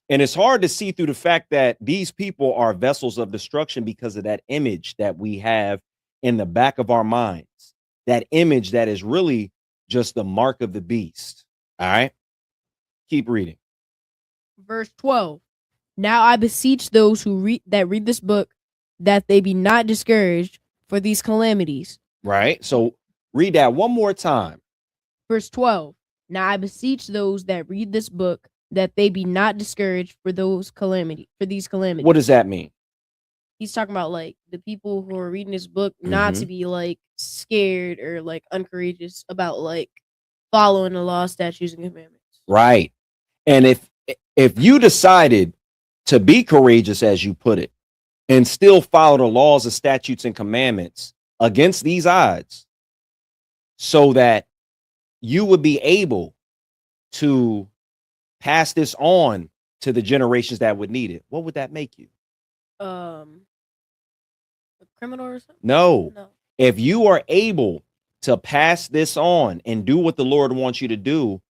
And it's hard to see through the fact that these people are vessels of destruction because of that image that we have in the back of our minds. That image that is really just the mark of the beast. All right. Keep reading. Verse 12. Now I beseech those who read this book that they be not discouraged for these calamities. Right. So read that one more time. Verse 12. Now I beseech those that read this book that they be not discouraged for these calamities. What does that mean? He's talking about like the people who are reading this book not to be like scared or like uncourageous about like following the law, statutes, and commandments. Right. And if you decided to be courageous, as you put it, and still follow the laws, the statutes, and commandments against these odds, so that you would be able to pass this on to the generations that would need it, what would that make you? A criminal or something? No. No. If you are able to pass this on and do what the Lord wants you to do,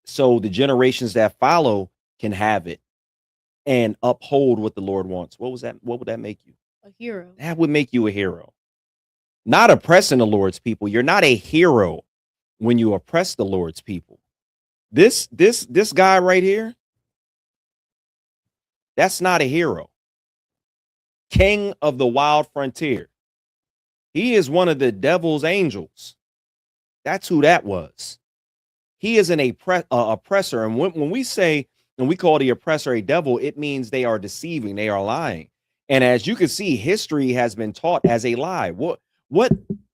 so the generations that follow can have it and uphold what the Lord wants. What would that make you? A hero. That would make you a hero. Not oppressing the Lord's people. You're not a hero when you oppress the Lord's people. This guy right here, that's not a hero. King of the wild frontier. He is one of the devil's angels. That's who that was. He is an oppressor. And when we say, and we call the oppressor a devil, it means they are deceiving, they are lying. And as you can see, history has been taught as a lie. What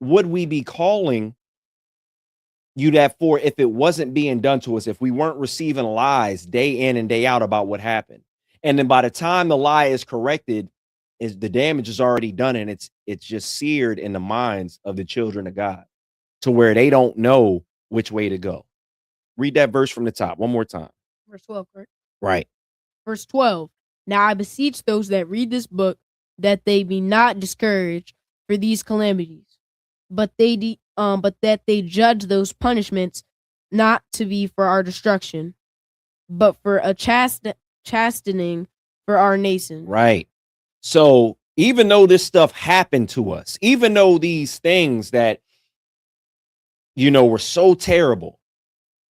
would we be calling you that for if it wasn't being done to us, if we weren't receiving lies day in and day out about what happened? And then by the time the lie is corrected, the damage is already done, and it's just seared in the minds of the children of God to where they don't know which way to go. Read that verse from the top one more time. Verse 12, correct? Right. Verse 12. Now I beseech those that read this book that they be not discouraged for these calamities, but that they judge those punishments not to be for our destruction, but for a chastening for our nation. Right. So even though this stuff happened to us, even though these things that, were so terrible,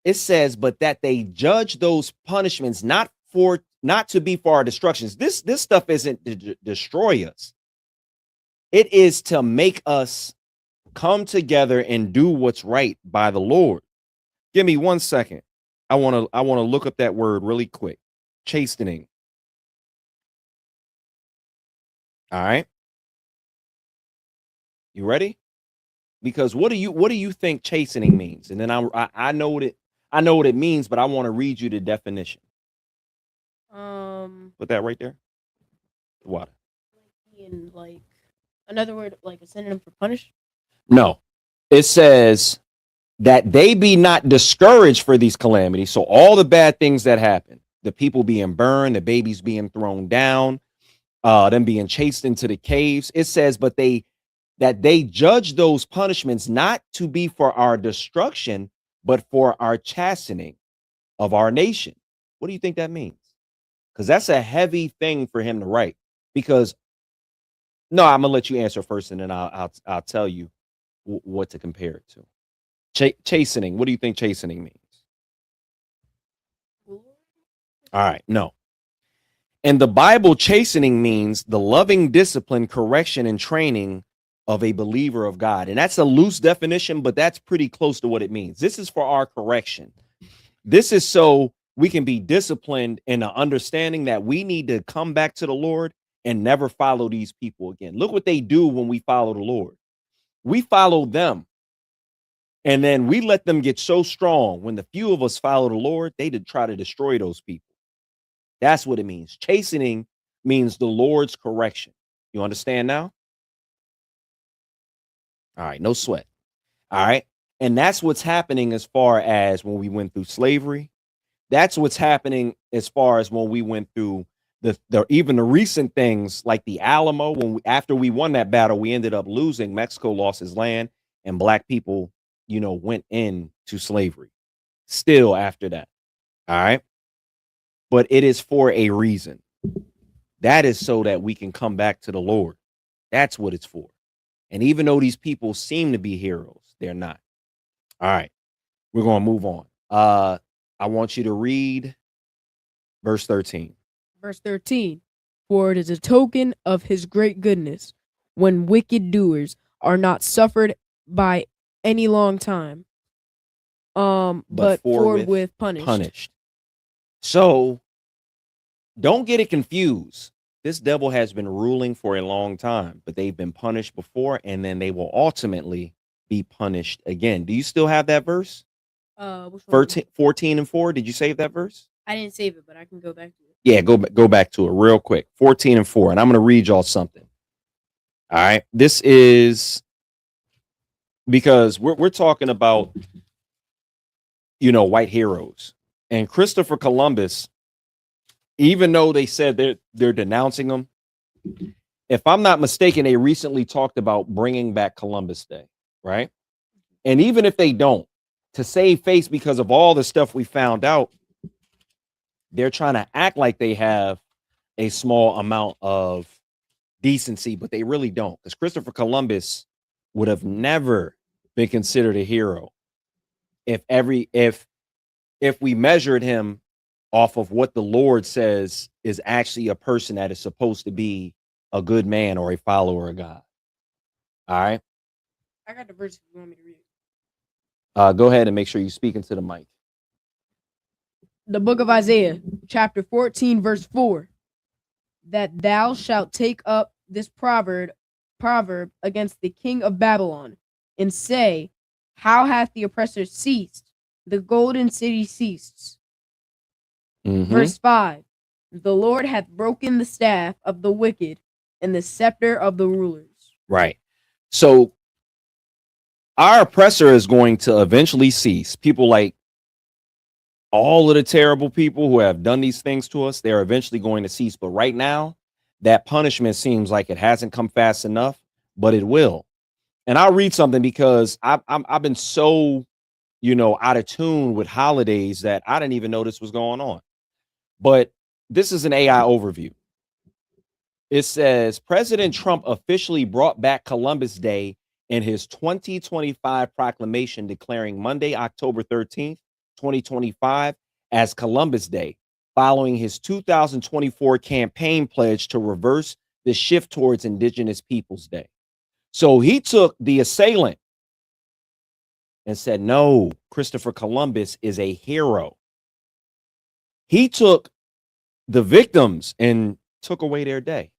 it says, but that they judge those punishments not to be for our destructions. This stuff isn't to destroy us. It is to make us come together and do what's right by the Lord. Give me 1 second. I want to look up that word really quick. Chastening. All right. You ready? Because what do you think chastening means? And then I know what it means, but I want to read you the definition. Put that right there. Water. In like another word, like a synonym for punish? No. It says that they be not discouraged for these calamities. So all the bad things that happen, the people being burned, the babies being thrown down, them being chased into the caves. It says, but that they judge those punishments not to be for our destruction, but for our chastening of our nation. What do you think that means? Because that's a heavy thing for him to write. Because no, I'm gonna let you answer first, and then I'll tell you what to compare it to. Chastening. What do you think chastening means? All right, no. In the Bible, chastening means the loving discipline, correction, and training of a believer of God. And that's a loose definition, but that's pretty close to what it means. This is for our correction. This is so we can be disciplined in the understanding that we need to come back to the Lord and never follow these people again. Look what they do when we follow the Lord. We follow them, and then we let them get so strong. When the few of us follow the Lord, they try to destroy those people. That's what it means. Chastening means the Lord's correction. You understand now? All right, no sweat. All right. And that's what's happening as far as when we went through slavery. That's what's happening as far as when we went through even the recent things like the Alamo. After we won that battle, we ended up losing. Mexico lost his land, and black people, went into slavery still after that. All right. But it is for a reason. That is so that we can come back to the Lord. That's what it's for. And even though these people seem to be heroes, they're not. All right. We're going to move on. I want you to read verse 13. Verse 13. For it is a token of his great goodness when wicked doers are not suffered by any long time, but forthwith punished. So don't get it confused. This devil has been ruling for a long time, but they've been punished before, and then they will ultimately be punished again. Do you still have that verse? 14 and 4. Did you save that verse? I didn't save it, but I can go back to it. Yeah, go back to it real quick. 14 and 4. And I'm going to read y'all something. All right. This is because we're talking about, white heroes. And Christopher Columbus, even though they said they're denouncing him, if I'm not mistaken, they recently talked about bringing back Columbus Day, right? And even if they don't, to save face because of all the stuff we found out, they're trying to act like they have a small amount of decency, but they really don't. Because Christopher Columbus would have never been considered a hero if we measured him off of what the Lord says is actually a person that is supposed to be a good man or a follower of God. All right. I got the verse if you want me to read it. Go ahead and make sure you speak into the mic. The book of Isaiah, chapter 14, verse 4. That thou shalt take up this proverb against the king of Babylon, and say, how hath the oppressor ceased? The golden city ceased. Verse 5. The Lord hath broken the staff of the wicked and the scepter of the rulers. Right. So our oppressor is going to eventually cease. People like all of the terrible people who have done these things to us, they're eventually going to cease. But right now, that punishment seems like it hasn't come fast enough, but it will. And I'll read something because I've been so, out of tune with holidays that I didn't even know this was going on. But this is an AI overview. It says President Trump officially brought back Columbus Day in his 2025 proclamation, declaring Monday, October 13th, 2025 as Columbus Day, following his 2024 campaign pledge to reverse the shift towards Indigenous Peoples Day. So he took the assailant and said, no, Christopher Columbus is a hero. He took the victims and took away their day.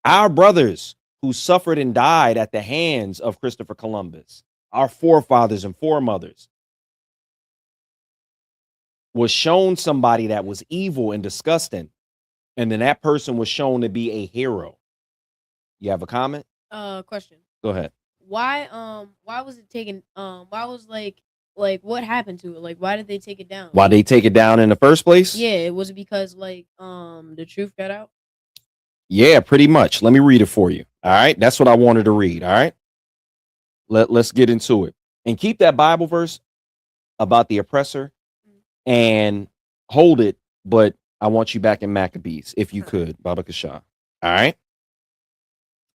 Our brothers who suffered and died at the hands of Christopher Columbus, our forefathers and foremothers, was shown somebody that was evil and disgusting, and then that person was shown to be a hero. You have a comment? Question. Go ahead. Why was it taken? Why was like what happened to it? Like, why did they take it down? Why they take it down in the first place? Yeah, was it because the truth got out? Yeah, pretty much. Let me read it for you. All right. That's what I wanted to read. All right. Let's get into it. And keep that Bible verse about the oppressor and hold it. But I want you back in Maccabees, if you could, Baba Kasha. All right.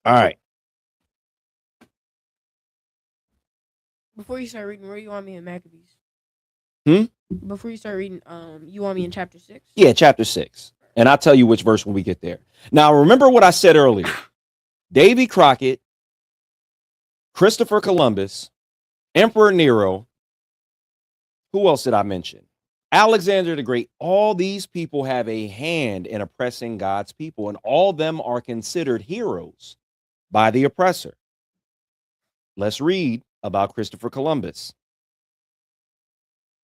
All right. Before you start reading, where you want me in Maccabees? Before you start reading, you want me in chapter 6? Yeah, chapter 6. And I'll tell you which verse when we get there. Now, remember what I said earlier. Davy Crockett, Christopher Columbus, Emperor Nero. Who else did I mention? Alexander the Great. All these people have a hand in oppressing God's people, and all of them are considered heroes by the oppressor. Let's read about Christopher Columbus.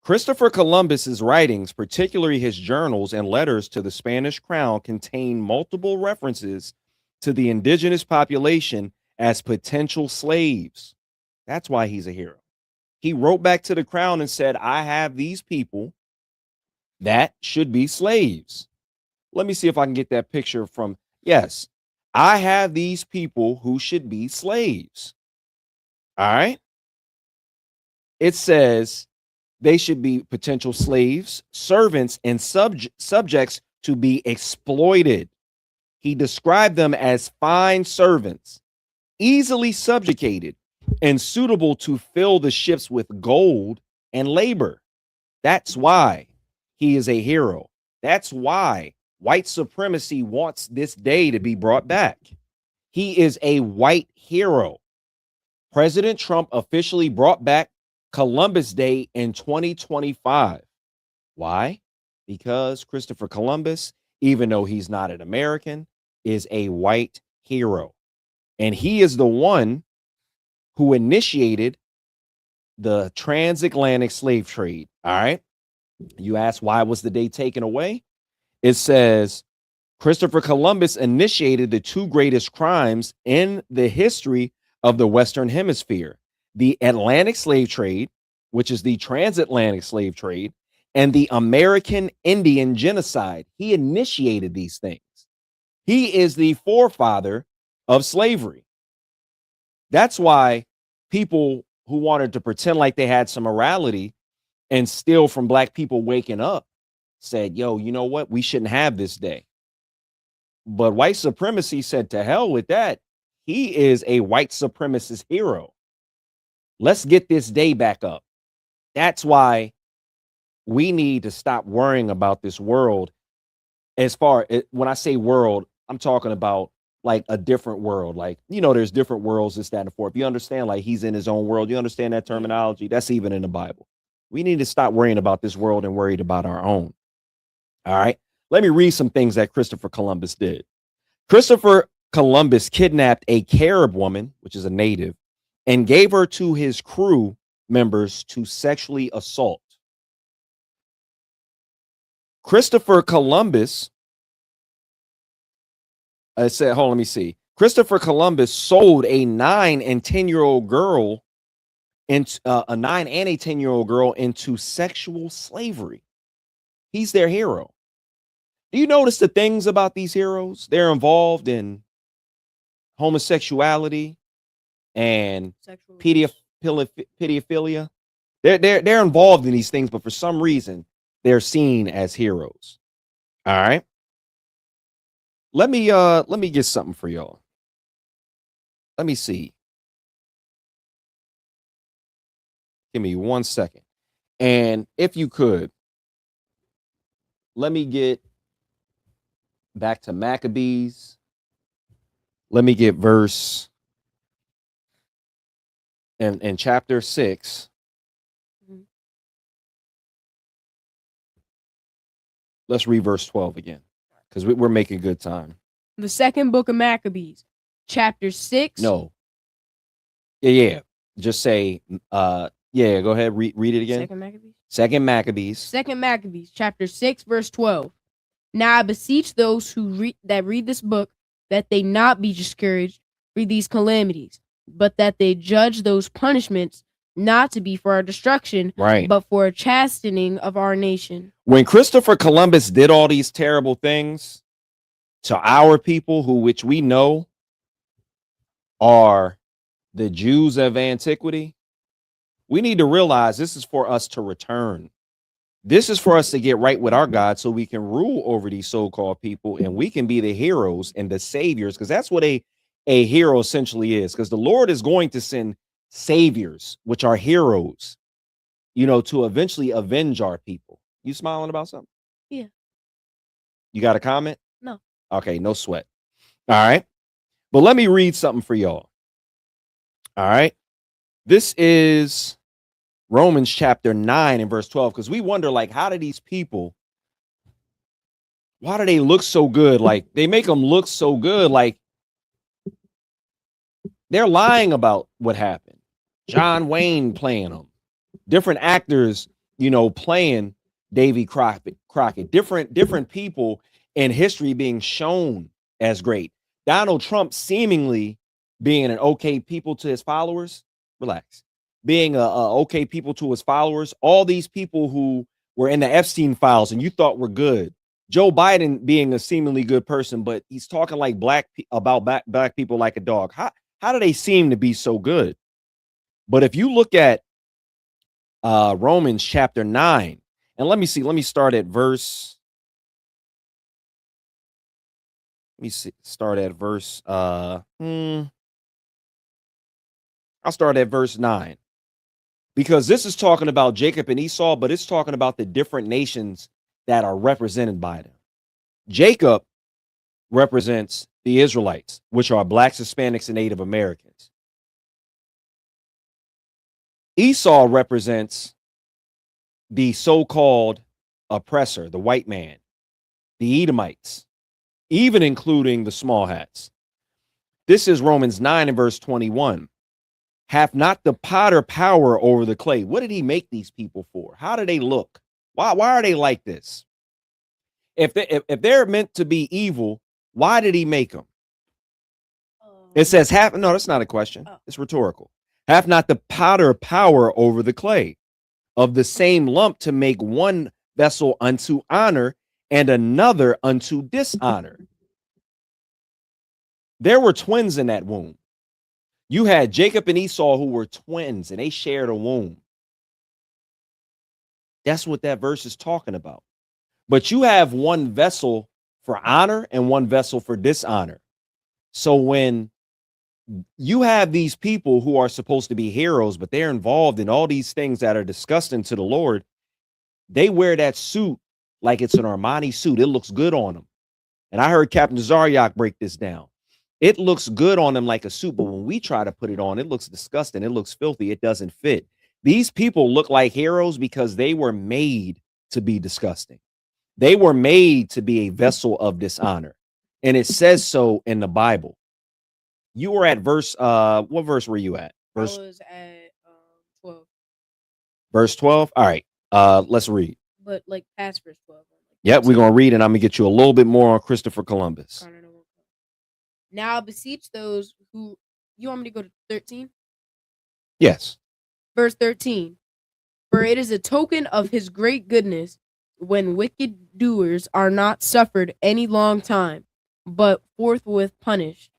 Christopher Columbus's writings, particularly his journals and letters to the Spanish crown, contain multiple references to the indigenous population as potential slaves. That's why he's a hero. He wrote back to the crown and said, I have these people that should be slaves. Let me see if I can get that picture from, yes, I have these people who should be slaves. All right. It says they should be potential slaves, servants, and subjects to be exploited. He described them as fine servants, easily subjugated, and suitable to fill the ships with gold and labor. That's why he is a hero. That's why white supremacy wants this day to be brought back. He is a white hero. President Trump officially brought back Columbus Day in 2025. Why? Because Christopher Columbus, even though he's not an American, is a white hero. And he is the one who initiated the transatlantic slave trade. All right. You ask, why was the day taken away? It says Christopher Columbus initiated the two greatest crimes in the history of the Western Hemisphere: the Atlantic slave trade, which is the transatlantic slave trade, and the American Indian genocide. He initiated these things. He is the forefather of slavery. That's why people who wanted to pretend like they had some morality and steal from black people waking up said, yo, you know what? We shouldn't have this day. But white supremacy said, to hell with that. He is a white supremacist hero. Let's get this day back up. That's why we need to stop worrying about this world. As far as when I say world, I'm talking about like a different world. Like, you know, there's different worlds, this, that, and forth. You understand, like he's in his own world. You understand that terminology? That's even in the Bible. We need to stop worrying about this world and worried about our own. All right. Let me read some things that Christopher Columbus did. Christopher Columbus kidnapped a Carib woman, which is a native, and gave her to his crew members to sexually assault. Christopher Columbus said, hold on, let me see. Christopher Columbus sold a 9 and 10-year-old girl into a 9 and a 10-year-old girl into sexual slavery. He's their hero. Do you notice the things about these heroes? They're involved in homosexuality and pedophilia. They're involved in these things, but for some reason they're seen as heroes. All right. Let me get something for y'all. Let me see. Give me 1 second. And if you could, let me get back to Maccabees. Let me get verse in chapter 6. Let's read verse 12 again, because we're making good time. The second book of Maccabees, chapter 6. No. Yeah. Just say, yeah, go ahead. Read it again. Second Maccabees, chapter 6, verse 12. Now I beseech those who read this book that they not be discouraged for these calamities, but that they judge those punishments not to be for our destruction, right, but for a chastening of our nation. When Christopher Columbus did all these terrible things to our people, which we know are the Jews of antiquity, we need to realize this is for us to return. This is for us to get right with our God so we can rule over these so-called people and we can be the heroes and the saviors, because that's what a hero essentially is, because the Lord is going to send saviors, which are heroes, you know, to eventually avenge our people. You smiling about something? Yeah. You got a comment? No. Okay, no sweat. All right. But let me read something for y'all. All right. This is Romans chapter 9 and verse 12, because we wonder, like, how do these people, why do they look so good? Like, they make them look so good. Like, they're lying about what happened. John Wayne playing them. Different actors, you know, playing Davy Crockett. Different people in history being shown as great. Donald Trump seemingly being an okay people to his followers. Relax. Being a okay people to his followers. All these people who were in the Epstein files and you thought were good. Joe Biden being a seemingly good person, but he's talking like black people like a dog. How do they seem to be so good? But if you look at Romans chapter 9, and let me start at verse. I'll start at verse 9. Because this is talking about Jacob and Esau, but it's talking about the different nations that are represented by them. Jacob represents the Israelites, which are blacks, Hispanics, and Native Americans. Esau represents the so-called oppressor, the white man, the Edomites, even including the small hats. This is Romans 9 and verse 21. Hath not the potter power over the clay? What did he make these people for? How do they look? Why are they like this? If they're meant to be evil, why did he make them? It says no, that's not a question. It's rhetorical. Hath not the potter power over the clay, of the same lump to make one vessel unto honor and another unto dishonor? There were twins in that womb. You had Jacob and Esau who were twins and they shared a womb. That's what that verse is talking about. But you have one vessel for honor and one vessel for dishonor. So when you have these people who are supposed to be heroes, but they're involved in all these things that are disgusting to the Lord, they wear that suit like it's an Armani suit. It looks good on them. And I heard Captain Zaryak break this down. It looks good on them like a suit, but when we try to put it on, it looks disgusting. It looks filthy. It doesn't fit. These people look like heroes because they were made to be disgusting. They were made to be a vessel of dishonor. And it says so in the Bible. You were at verse, what verse were you at? I was at 12. Verse 12? All right, let's read. But like past verse 12. Yep, we're going to read and I'm going to get you a little bit more on Christopher Columbus. Now beseech those who, you want me to go to 13? Yes. Verse 13. For it is a token of his great goodness when wicked doers are not suffered any long time, but forthwith punished.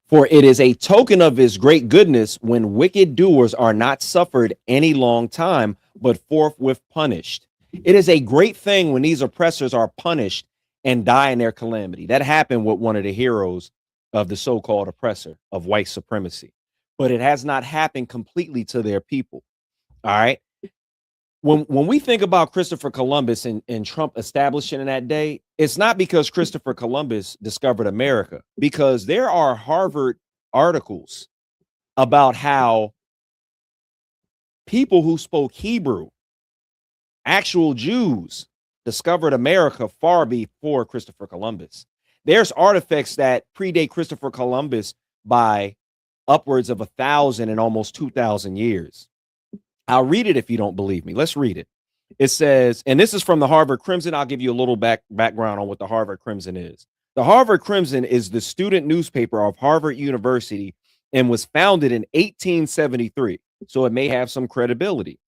For it is a token of his great goodness when wicked doers are not suffered any long time, but forthwith punished. It is a great thing when these oppressors are punished and die in their calamity. That happened with one of the heroes of the so-called oppressor of white supremacy. But it has not happened completely to their people. All right. When we think about Christopher Columbus and Trump establishing in that day, it's not because Christopher Columbus discovered America, because there are Harvard articles about how people who spoke Hebrew, actual Jews, discovered America far before Christopher Columbus. There's artifacts that predate Christopher Columbus by upwards of 1,000 and almost 2,000 years. I'll read it if you don't believe me. Let's read it. It says, and this is from the Harvard Crimson. I'll give you a little background on what the Harvard Crimson is. The Harvard Crimson is the student newspaper of Harvard University and was founded in 1873. So it may have some credibility.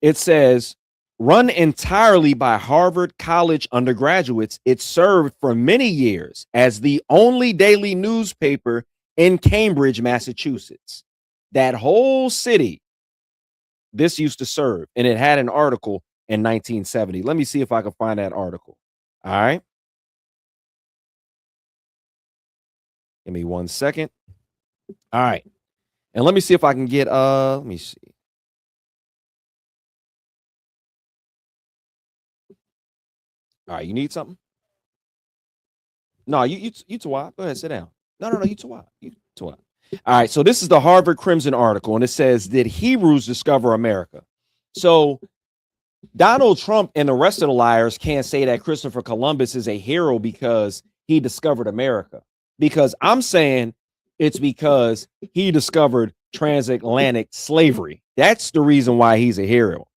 It says, run entirely by Harvard College undergraduates, it served for many years as the only daily newspaper in Cambridge, Massachusetts. That whole city, this used to serve, and it had an article in 1970. Let me see if I can find that article. All right. Give me 1 second. All right. And let me see if I can get, let me see. All right, you need something? No, you too wide. Go ahead, sit down. No, you too wide. You too wide. All right, so this is the Harvard Crimson article, and it says, did Hebrews discover America? So Donald Trump and the rest of the liars can't say that Christopher Columbus is a hero because he discovered America. Because I'm saying it's because he discovered transatlantic slavery. That's the reason why he's a hero.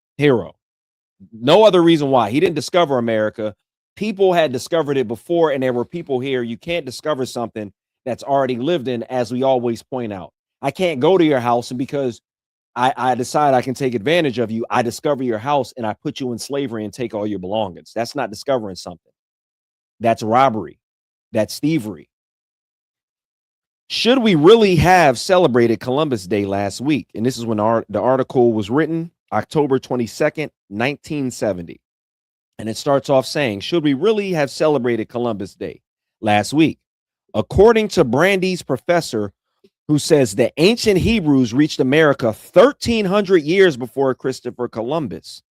No other reason why. He didn't discover America. People had discovered it before, and there were people here. You can't discover something that's already lived in, as we always point out. I can't go to your house, and because I decide I can take advantage of you, I discover your house and I put you in slavery and take all your belongings. That's not discovering something. That's robbery. That's thievery. Should we really have celebrated Columbus Day last week? And this is when the article was written, October 22nd, 1970. And it starts off saying, should we really have celebrated Columbus Day last week? According to Brandeis professor, who says the ancient Hebrews reached America 1,300 years before Christopher Columbus.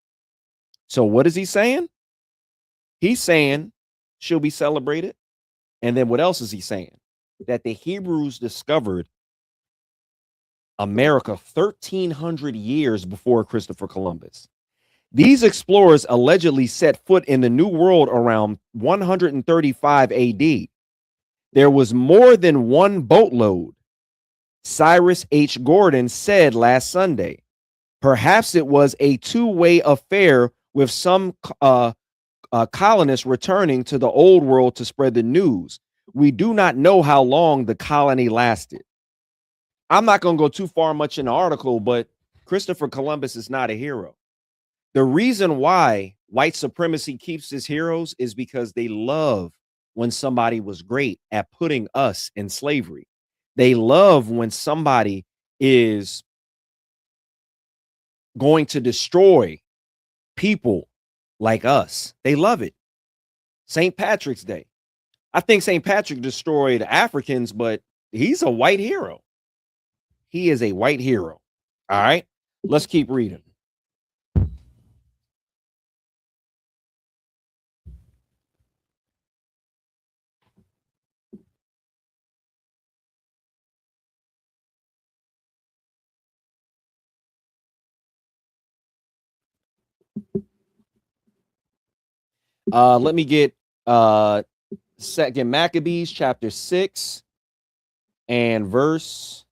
So what is he saying? He's saying, should we celebrate it? And then what else is he saying? That the Hebrews discovered America 1,300 years before Christopher Columbus. These explorers allegedly set foot in the New World around 135 AD. There was more than one boatload. Cyrus H. Gordon said last Sunday, perhaps it was a two-way affair with some colonists returning to the old world to spread the news. We do not know how long the colony lasted. I'm not going to go too far much in the article, but Christopher Columbus is not a hero. The reason why white supremacy keeps his heroes is because they love when somebody was great at putting us in slavery. They love when somebody is going to destroy people like us. They love it. St. Patrick's Day. I think St. Patrick destroyed Africans, but he's a white hero. He is a white hero. All right, let's keep reading. Let me get Second Maccabees chapter 6 and verse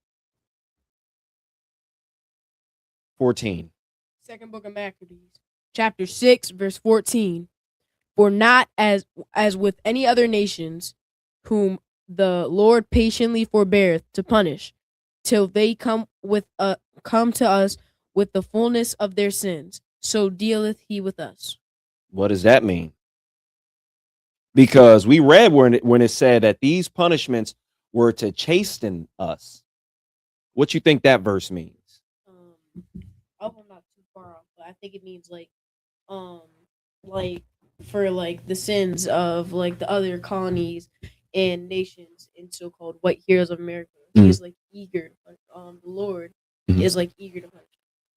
14. Second book of Maccabees, chapter 6, verse 14. For not as with any other nations, whom the Lord patiently forbeareth to punish, till they come to us with the fullness of their sins, so dealeth he with us. What does that mean? Because we read when it said that these punishments were to chasten us. What you think that verse means? I'm not too far off, but I think it means like for like the sins of like the other colonies and nations and so-called white heroes of America. He is like eager, the Lord is like eager to punish.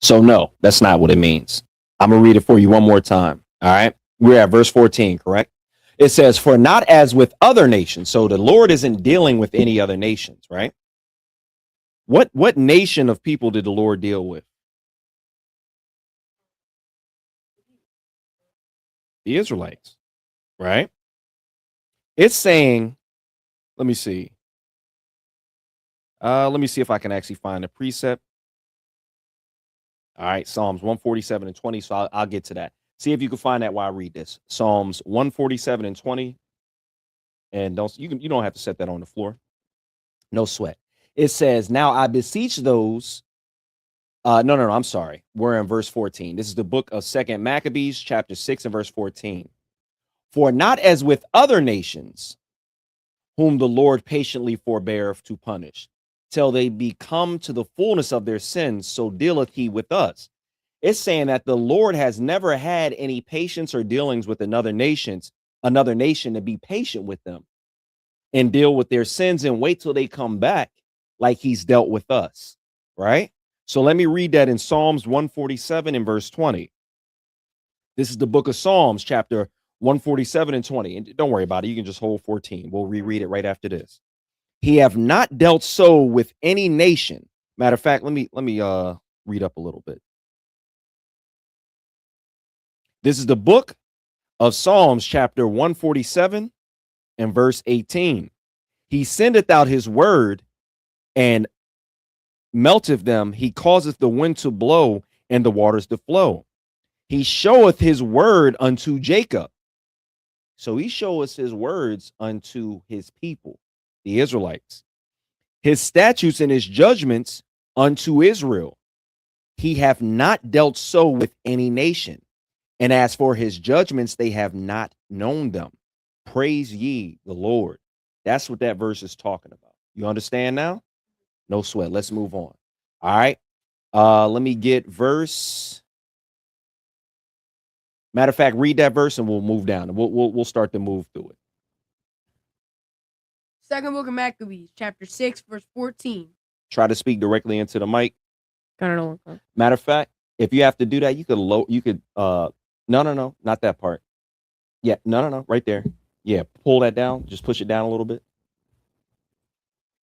So no, that's not what it means. I'm gonna read it for you one more time. All right, we're at verse 14, correct? It says, for not as with other nations. So the Lord isn't dealing with any other nations, right? What nation of people did the Lord deal with? The Israelites, right? It's saying, let me see. Let me see if I can actually find a precept. All right, Psalms 147 and 20. So I'll get to that. See if you can find that while I read this. Psalms 147 and 20. And you don't have to set that on the floor. No sweat. It says, now I beseech those. No, I'm sorry. We're in verse 14. This is the book of Second Maccabees, chapter 6 and verse 14. For not as with other nations, whom the Lord patiently forbeareth to punish, till they be come to the fullness of their sins, so dealeth he with us. It's saying that the Lord has never had any patience or dealings with another nation to be patient with them and deal with their sins and wait till they come back like he's dealt with us, right? So let me read that in Psalms 147 and verse 20. This is the book of Psalms, chapter 147 and 20. And don't worry about it. You can just hold 14. We'll reread it right after this. He have not dealt so with any nation. Matter of fact, let me read up a little bit. This is the book of Psalms, chapter 147 and verse 18. He sendeth out his word and melteth them. He causeth the wind to blow and the waters to flow. He showeth his word unto Jacob. So he showeth his words unto his people, the Israelites. His statutes and his judgments unto Israel. He hath not dealt so with any nation. And as for his judgments, they have not known them. Praise ye the Lord. That's what that verse is talking about. You understand now? No sweat. Let's move on. All right. Let me get verse. Matter of fact, read that verse and we'll move down and we'll start to move through it. Second book of Maccabees, chapter 6, verse 14. Try to speak directly into the mic. No. Matter of fact, if you have to do that, you could no, not that part. Yeah, no, right there. Yeah, pull that down. Just push it down a little bit.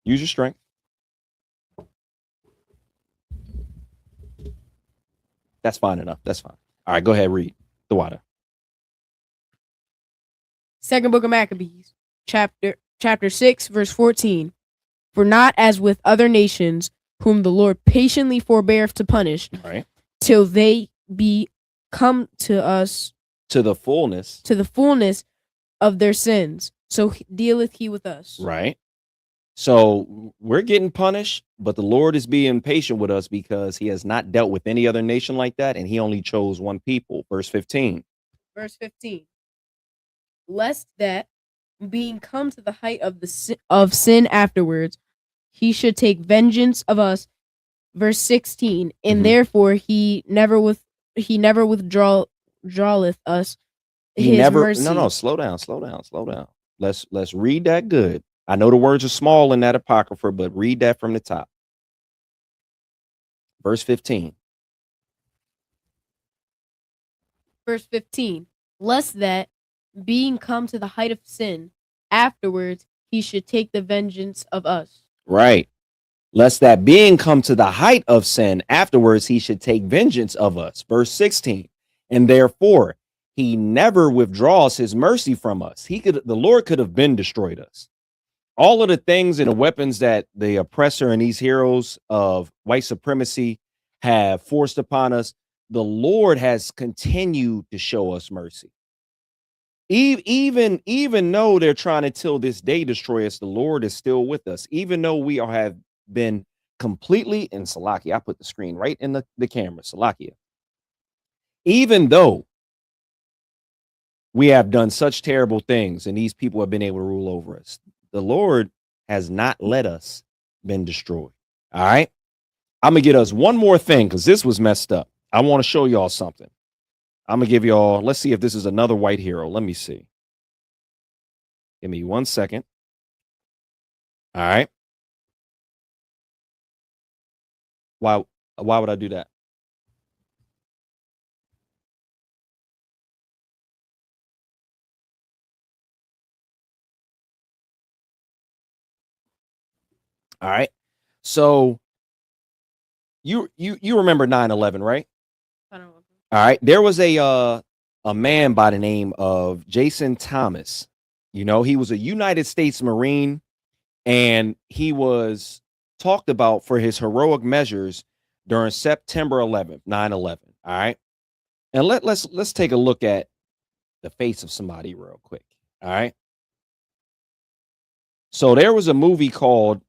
Use your strength. That's fine enough. That's fine. All right, go ahead, read the water. Second book of Maccabees, chapter 6, verse 14. For not as with other nations, whom the Lord patiently forbeareth to punish, right, till they be come to us to the fullness of their sins, so dealeth he with us. Right. So we're getting punished, but the Lord is being patient with us because he has not dealt with any other nation like that, and he only chose one people. Verse 15. Verse 15. Lest that being come to the height of of sin afterwards, he should take vengeance of us. Verse 16, and Mhm. therefore he never withdraweth us He his never mercy. no, slow down. Let's read that good. I know the words are small in that apocrypha, but read that from the top. Verse 15. Verse 15, lest that, being come to the height of sin, afterwards he should take the vengeance of us. Right. Lest that being come to the height of sin, afterwards he should take vengeance of us. Verse 16. And therefore he never withdraws his mercy from us. The Lord could have been destroyed us. All of the things and the weapons that the oppressor and these heroes of white supremacy have forced upon us, the Lord has continued to show us mercy. Even though they're trying to till this day destroy us, the Lord is still with us. Even though we have been completely in Salakia, I put the screen right in the camera, Salakia. Even though we have done such terrible things and these people have been able to rule over us, the Lord has not let us been destroyed. All right. I'm gonna get us one more thing because this was messed up. I want to show y'all something. I'm gonna give y'all, let's see if this is another white hero. Let me see. Give me 1 second. All right. Why would I do that? All right. So you remember 9/11, right? I don't know. All right. There was a man by the name of Jason Thomas. You know, he was a United States Marine, and he was talked about for his heroic measures during September 11th, 9/11. All right. And let's take a look at the face of somebody real quick. All right. So there was a movie called,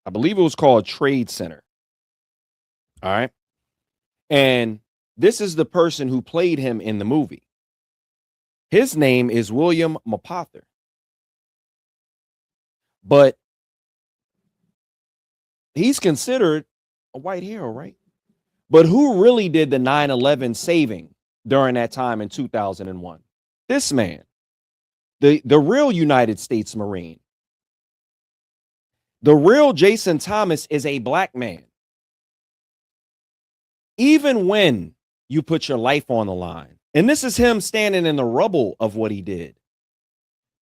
I believe it was called Trade Center. All right. And this is the person who played him in the movie. His name is William Mapother. But he's considered a white hero, right? But who really did the 9/11 saving during that time in 2001? This man, the real United States Marine. The real Jason Thomas is a black man. Even when you put your life on the line, and this is him standing in the rubble of what he did.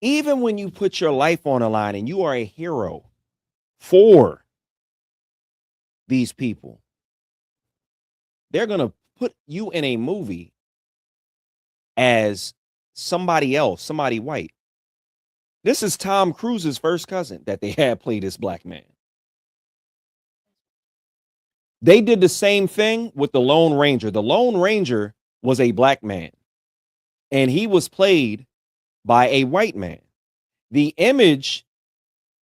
Even when you put your life on the line and you are a hero for these people, they're going to put you in a movie as somebody else, somebody white. This is Tom Cruise's first cousin that they had play this black man. They did the same thing with the Lone Ranger. The Lone Ranger was a black man, and he was played by a white man. The image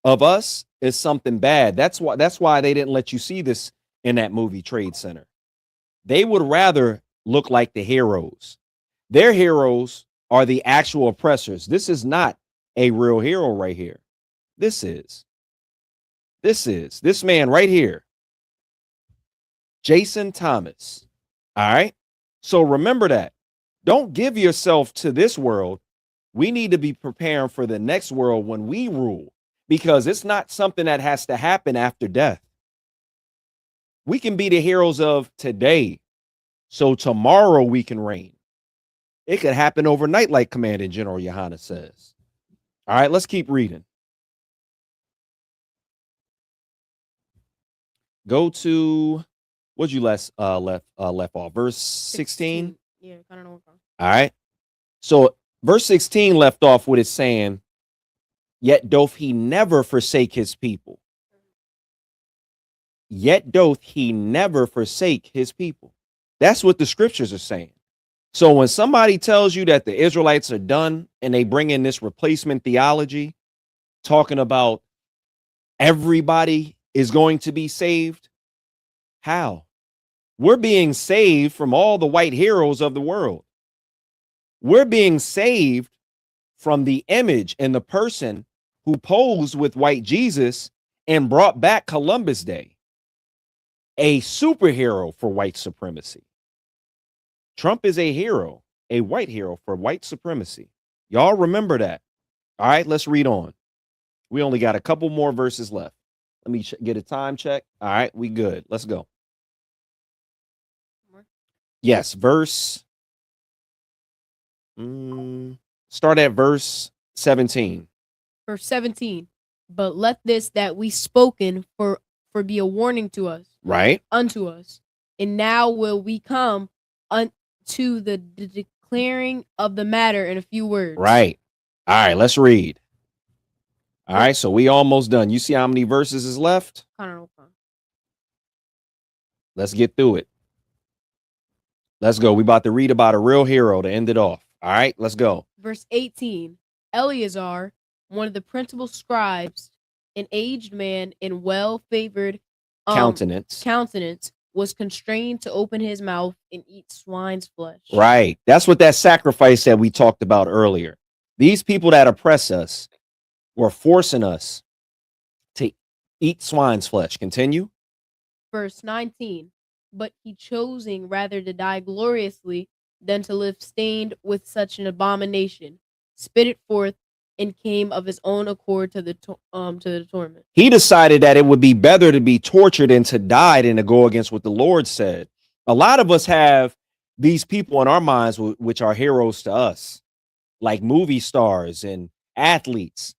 of us is something bad. That's why they didn't let you see this in that movie Trade Center. They would rather look like the heroes. Their heroes are the actual oppressors. This is not a real hero right here. This is this man right here. Jason Thomas. All right. So remember that. Don't give yourself to this world. We need to be preparing for the next world when we rule, because it's not something that has to happen after death. We can be the heroes of today, so tomorrow we can reign. It could happen overnight, like Commanding General Yohanna says. All right, let's keep reading. Go to what'd you left off? Verse 16. Yeah, I don't know. All right. So verse 16 left off with it saying, yet doth he never forsake his people. Yet doth he never forsake his people. That's what the scriptures are saying. So when somebody tells you that the Israelites are done and they bring in this replacement theology, talking about everybody is going to be saved, how? We're being saved from all the white heroes of the world. We're being saved from the image and the person who posed with white Jesus and brought back Columbus Day, a superhero for white supremacy. Trump is a hero, a white hero for white supremacy. Y'all remember that. All right, let's read on. We only got a couple more verses left. Let me get a time check. All right, we good. Let's go. Yes, verse. Start at verse 17. Verse 17. But let this that we spoken for be a warning to us, Right. unto us. And now will we come unto the declaring of the matter in a few words. Right. All right, let's read. All right, so we almost done. You see how many verses is left? Let's get through it. Let's go. We about to read about a real hero to end it off. All right, let's go. Verse 18. Eleazar, one of the principal scribes, an aged man in well-favored Countenance. was constrained to open his mouth and eat swine's flesh. Right. That's what that sacrifice that we talked about earlier. These people that oppress us were forcing us to eat swine's flesh. Continue. Verse 19. But he choosing rather to die gloriously than to live stained with such an abomination, spit it forth and came of his own accord to the torment. He decided that it would be better to be tortured and to die than to go against what the Lord said. A lot of us have these people in our minds which are heroes to us, like movie stars and athletes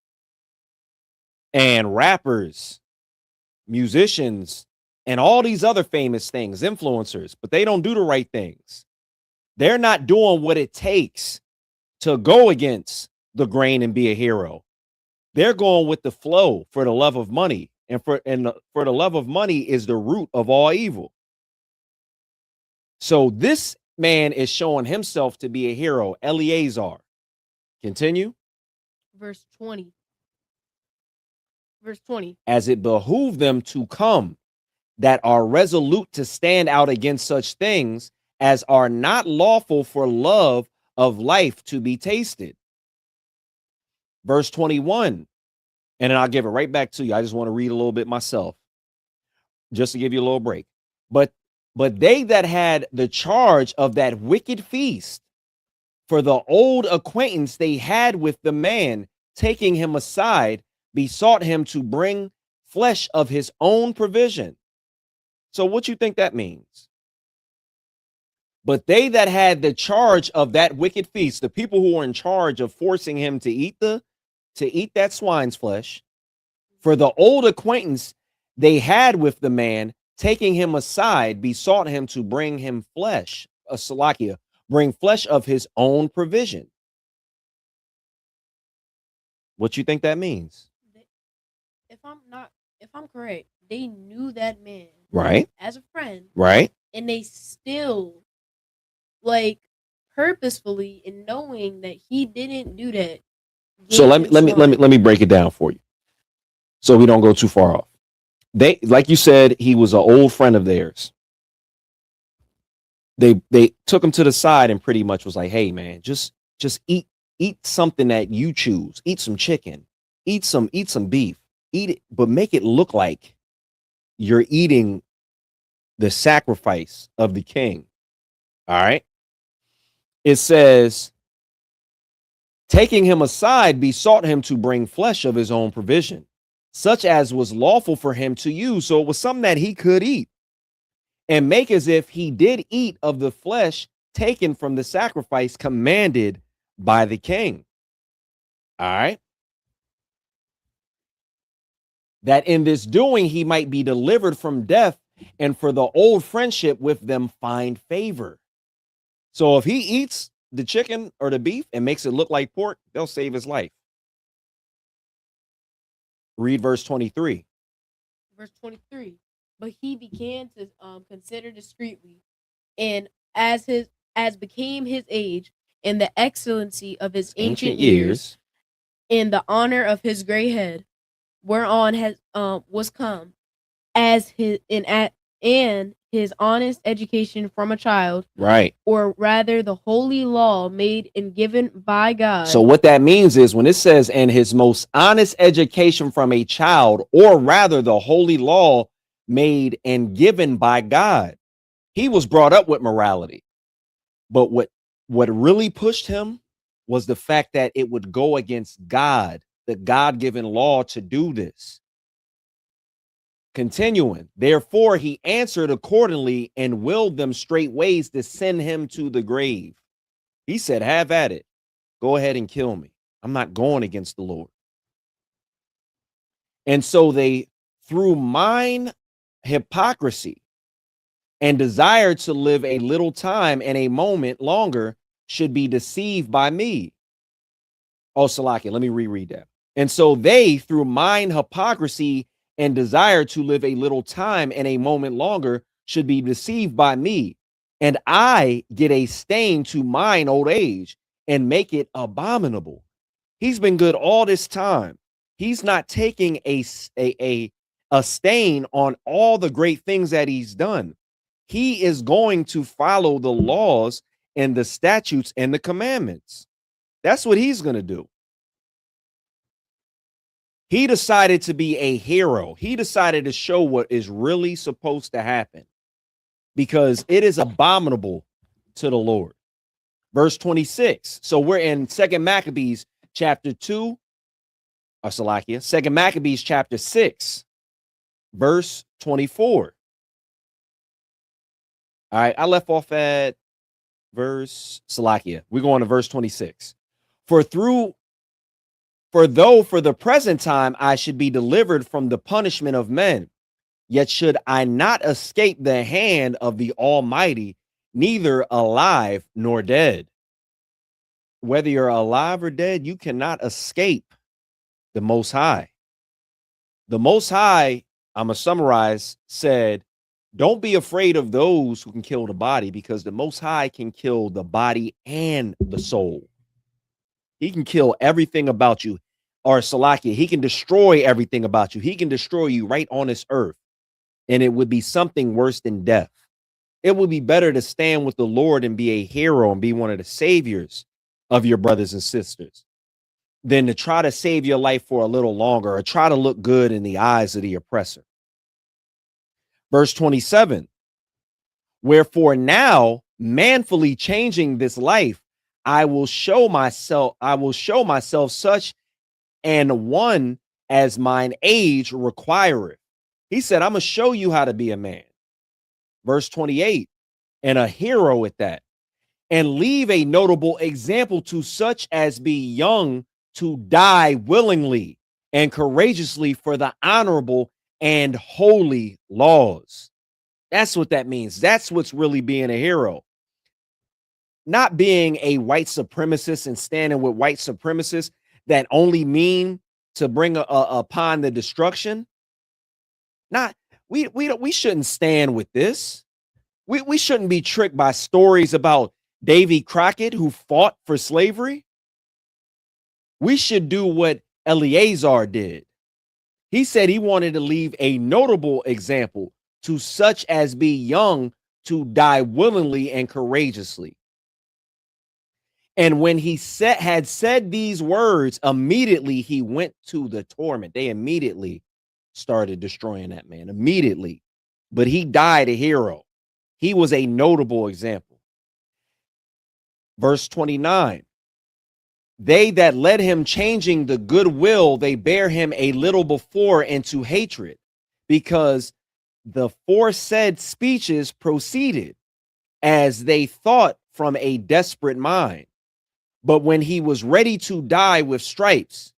and rappers, musicians, and all these other famous things, influencers, but they don't do the right things. They're not doing what it takes to go against the grain and be a hero. They're going with the flow for the love of money, and for the love of money is the root of all evil. So this man is showing himself to be a hero, Eleazar. Continue. Verse 20. Verse 20. As it behooved them to come that are resolute to stand out against such things as are not lawful for love of life to be tasted. Verse 21, and then I'll give it right back to you. I just want to read a little bit myself, just to give you a little break. But they that had the charge of that wicked feast, for the old acquaintance they had with the man, taking him aside, besought him to bring flesh of his own provision. So what you think that means? But they that had the charge of that wicked feast, the people who were in charge of forcing him to eat that swine's flesh, for the old acquaintance they had with the man, taking him aside, besought him to bring him flesh, bring flesh of his own provision. What you think that means? If I'm correct, they knew that man, right, as a friend, right, and they still, purposefully, in knowing that he didn't do that. So let me break it down for you, so we don't go too far off. They, like you said, he was an old friend of theirs. They took him to the side and pretty much was like, "Hey, man, just eat something that you choose. Eat some chicken, eat some beef, eat it, but make it look like you're eating the sacrifice of the king." All right. It says, taking him aside, besought him to bring flesh of his own provision, such as was lawful for him to use. So it was something that he could eat, and make as if he did eat of the flesh taken from the sacrifice commanded by the king. All right. That in this doing he might be delivered from death, and for the old friendship with them find favor. So if he eats the chicken or the beef and makes it look like pork, they'll save his life. Read verse 23. Verse 23. But he began to consider discreetly, and as became his age, and the excellency of his ancient years, and the honor of his gray head, whereon has was come, as his his honest education from a child, Right. or rather the holy law made and given by God. So what that means is when it says, and his most honest education from a child, or rather the holy law made and given by God, he was brought up with morality. But what really pushed him was the fact that it would go against God, the God-given law to do this. Continuing, therefore he answered accordingly and willed them straight ways to send him to the grave. He said, have at it. Go ahead and kill me. I'm not going against the Lord. And so they, through mine hypocrisy and desire to live a little time and a moment longer, should be deceived by me. Oh, Salakia, let me reread that. And so they, through mine hypocrisy and desire to live a little time and a moment longer, should be deceived by me. And I get a stain to mine old age and make it abominable. He's been good all this time. He's not taking a stain on all the great things that he's done. He is going to follow the laws and the statutes and the commandments. That's what he's going to do. He decided to be a hero. He decided to show what is really supposed to happen because it is abominable to the Lord. Verse 26. So we're in 2 Maccabees chapter 2, or Salakia, 2 Maccabees chapter 6, verse 24. All right, I left off at verse Salakia. We're going to verse 26. For though for the present time I should be delivered from the punishment of men, yet should I not escape the hand of the Almighty, neither alive nor dead. Whether you're alive or dead, you cannot escape the Most High. The Most High, I'm going to summarize, said, don't be afraid of those who can kill the body, because the Most High can kill the body and the soul. He can kill everything about you. Or Salakia, he can destroy everything about you. He can destroy you right on this earth. And it would be something worse than death. It would be better to stand with the Lord and be a hero and be one of the saviors of your brothers and sisters than to try to save your life for a little longer or try to look good in the eyes of the oppressor. Verse 27. Wherefore now, manfully changing this life, I will show myself such and one as mine age requireth. He said, I'm going to show you how to be a man. Verse 28, and a hero at that, and leave a notable example to such as be young to die willingly and courageously for the honorable and holy laws. That's what that means. That's what's really being a hero. Not being a white supremacist and standing with white supremacists that only mean to bring upon the destruction. We shouldn't stand with this. We shouldn't be tricked by stories about Davy Crockett who fought for slavery. We should do what Eleazar did. He said he wanted to leave a notable example to such as be young to die willingly and courageously. And when he had said these words, immediately he went to the torment. They immediately started destroying that man, immediately. But he died a hero. He was a notable example. Verse 29. They that led him changing the goodwill, they bear him a little before into hatred, because the foresaid speeches proceeded as they thought from a desperate mind. But when he was ready to die with stripes,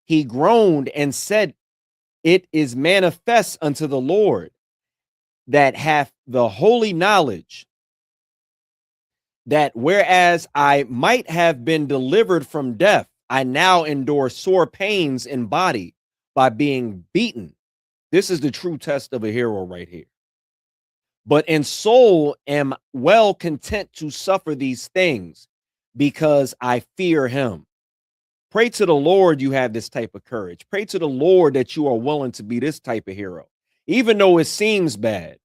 he groaned and said, it is manifest unto the Lord that hath the holy knowledge, that whereas I might have been delivered from death, I now endure sore pains in body by being beaten. This is the true test of a hero right here. But in soul am well content to suffer these things, because I fear him. Pray to the Lord you have this type of courage. Pray to the Lord that you are willing to be this type of hero, even though it seems bad.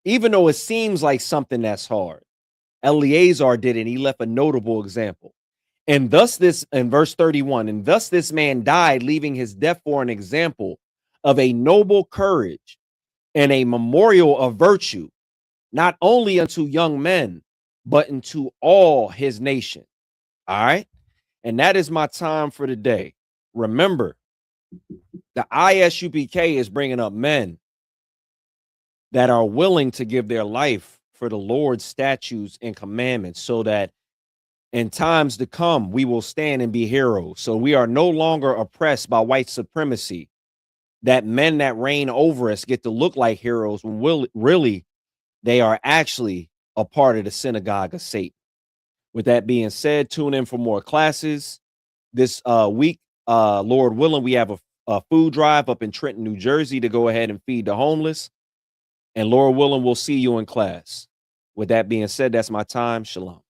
Even though it seems like something that's hard, Eleazar did it, and he left a notable example. And thus this, in verse 31, and thus this man died, leaving his death for an example of a noble courage and a memorial of virtue, not only unto young men, but unto all his nation. All right. And that is my time for today. Remember, the ISUPK is bringing up men that are willing to give their life for the Lord's statutes and commandments, so that in times to come, we will stand and be heroes. So we are no longer oppressed by white supremacy, that men that reign over us get to look like heroes when really they are actually a part of the synagogue of Satan. With that being said, tune in for more classes this week. Lord willing, we have a food drive up in Trenton, New Jersey, to go ahead and feed the homeless. And Lord willing, we'll see you in class. With that being said, that's my time. Shalom.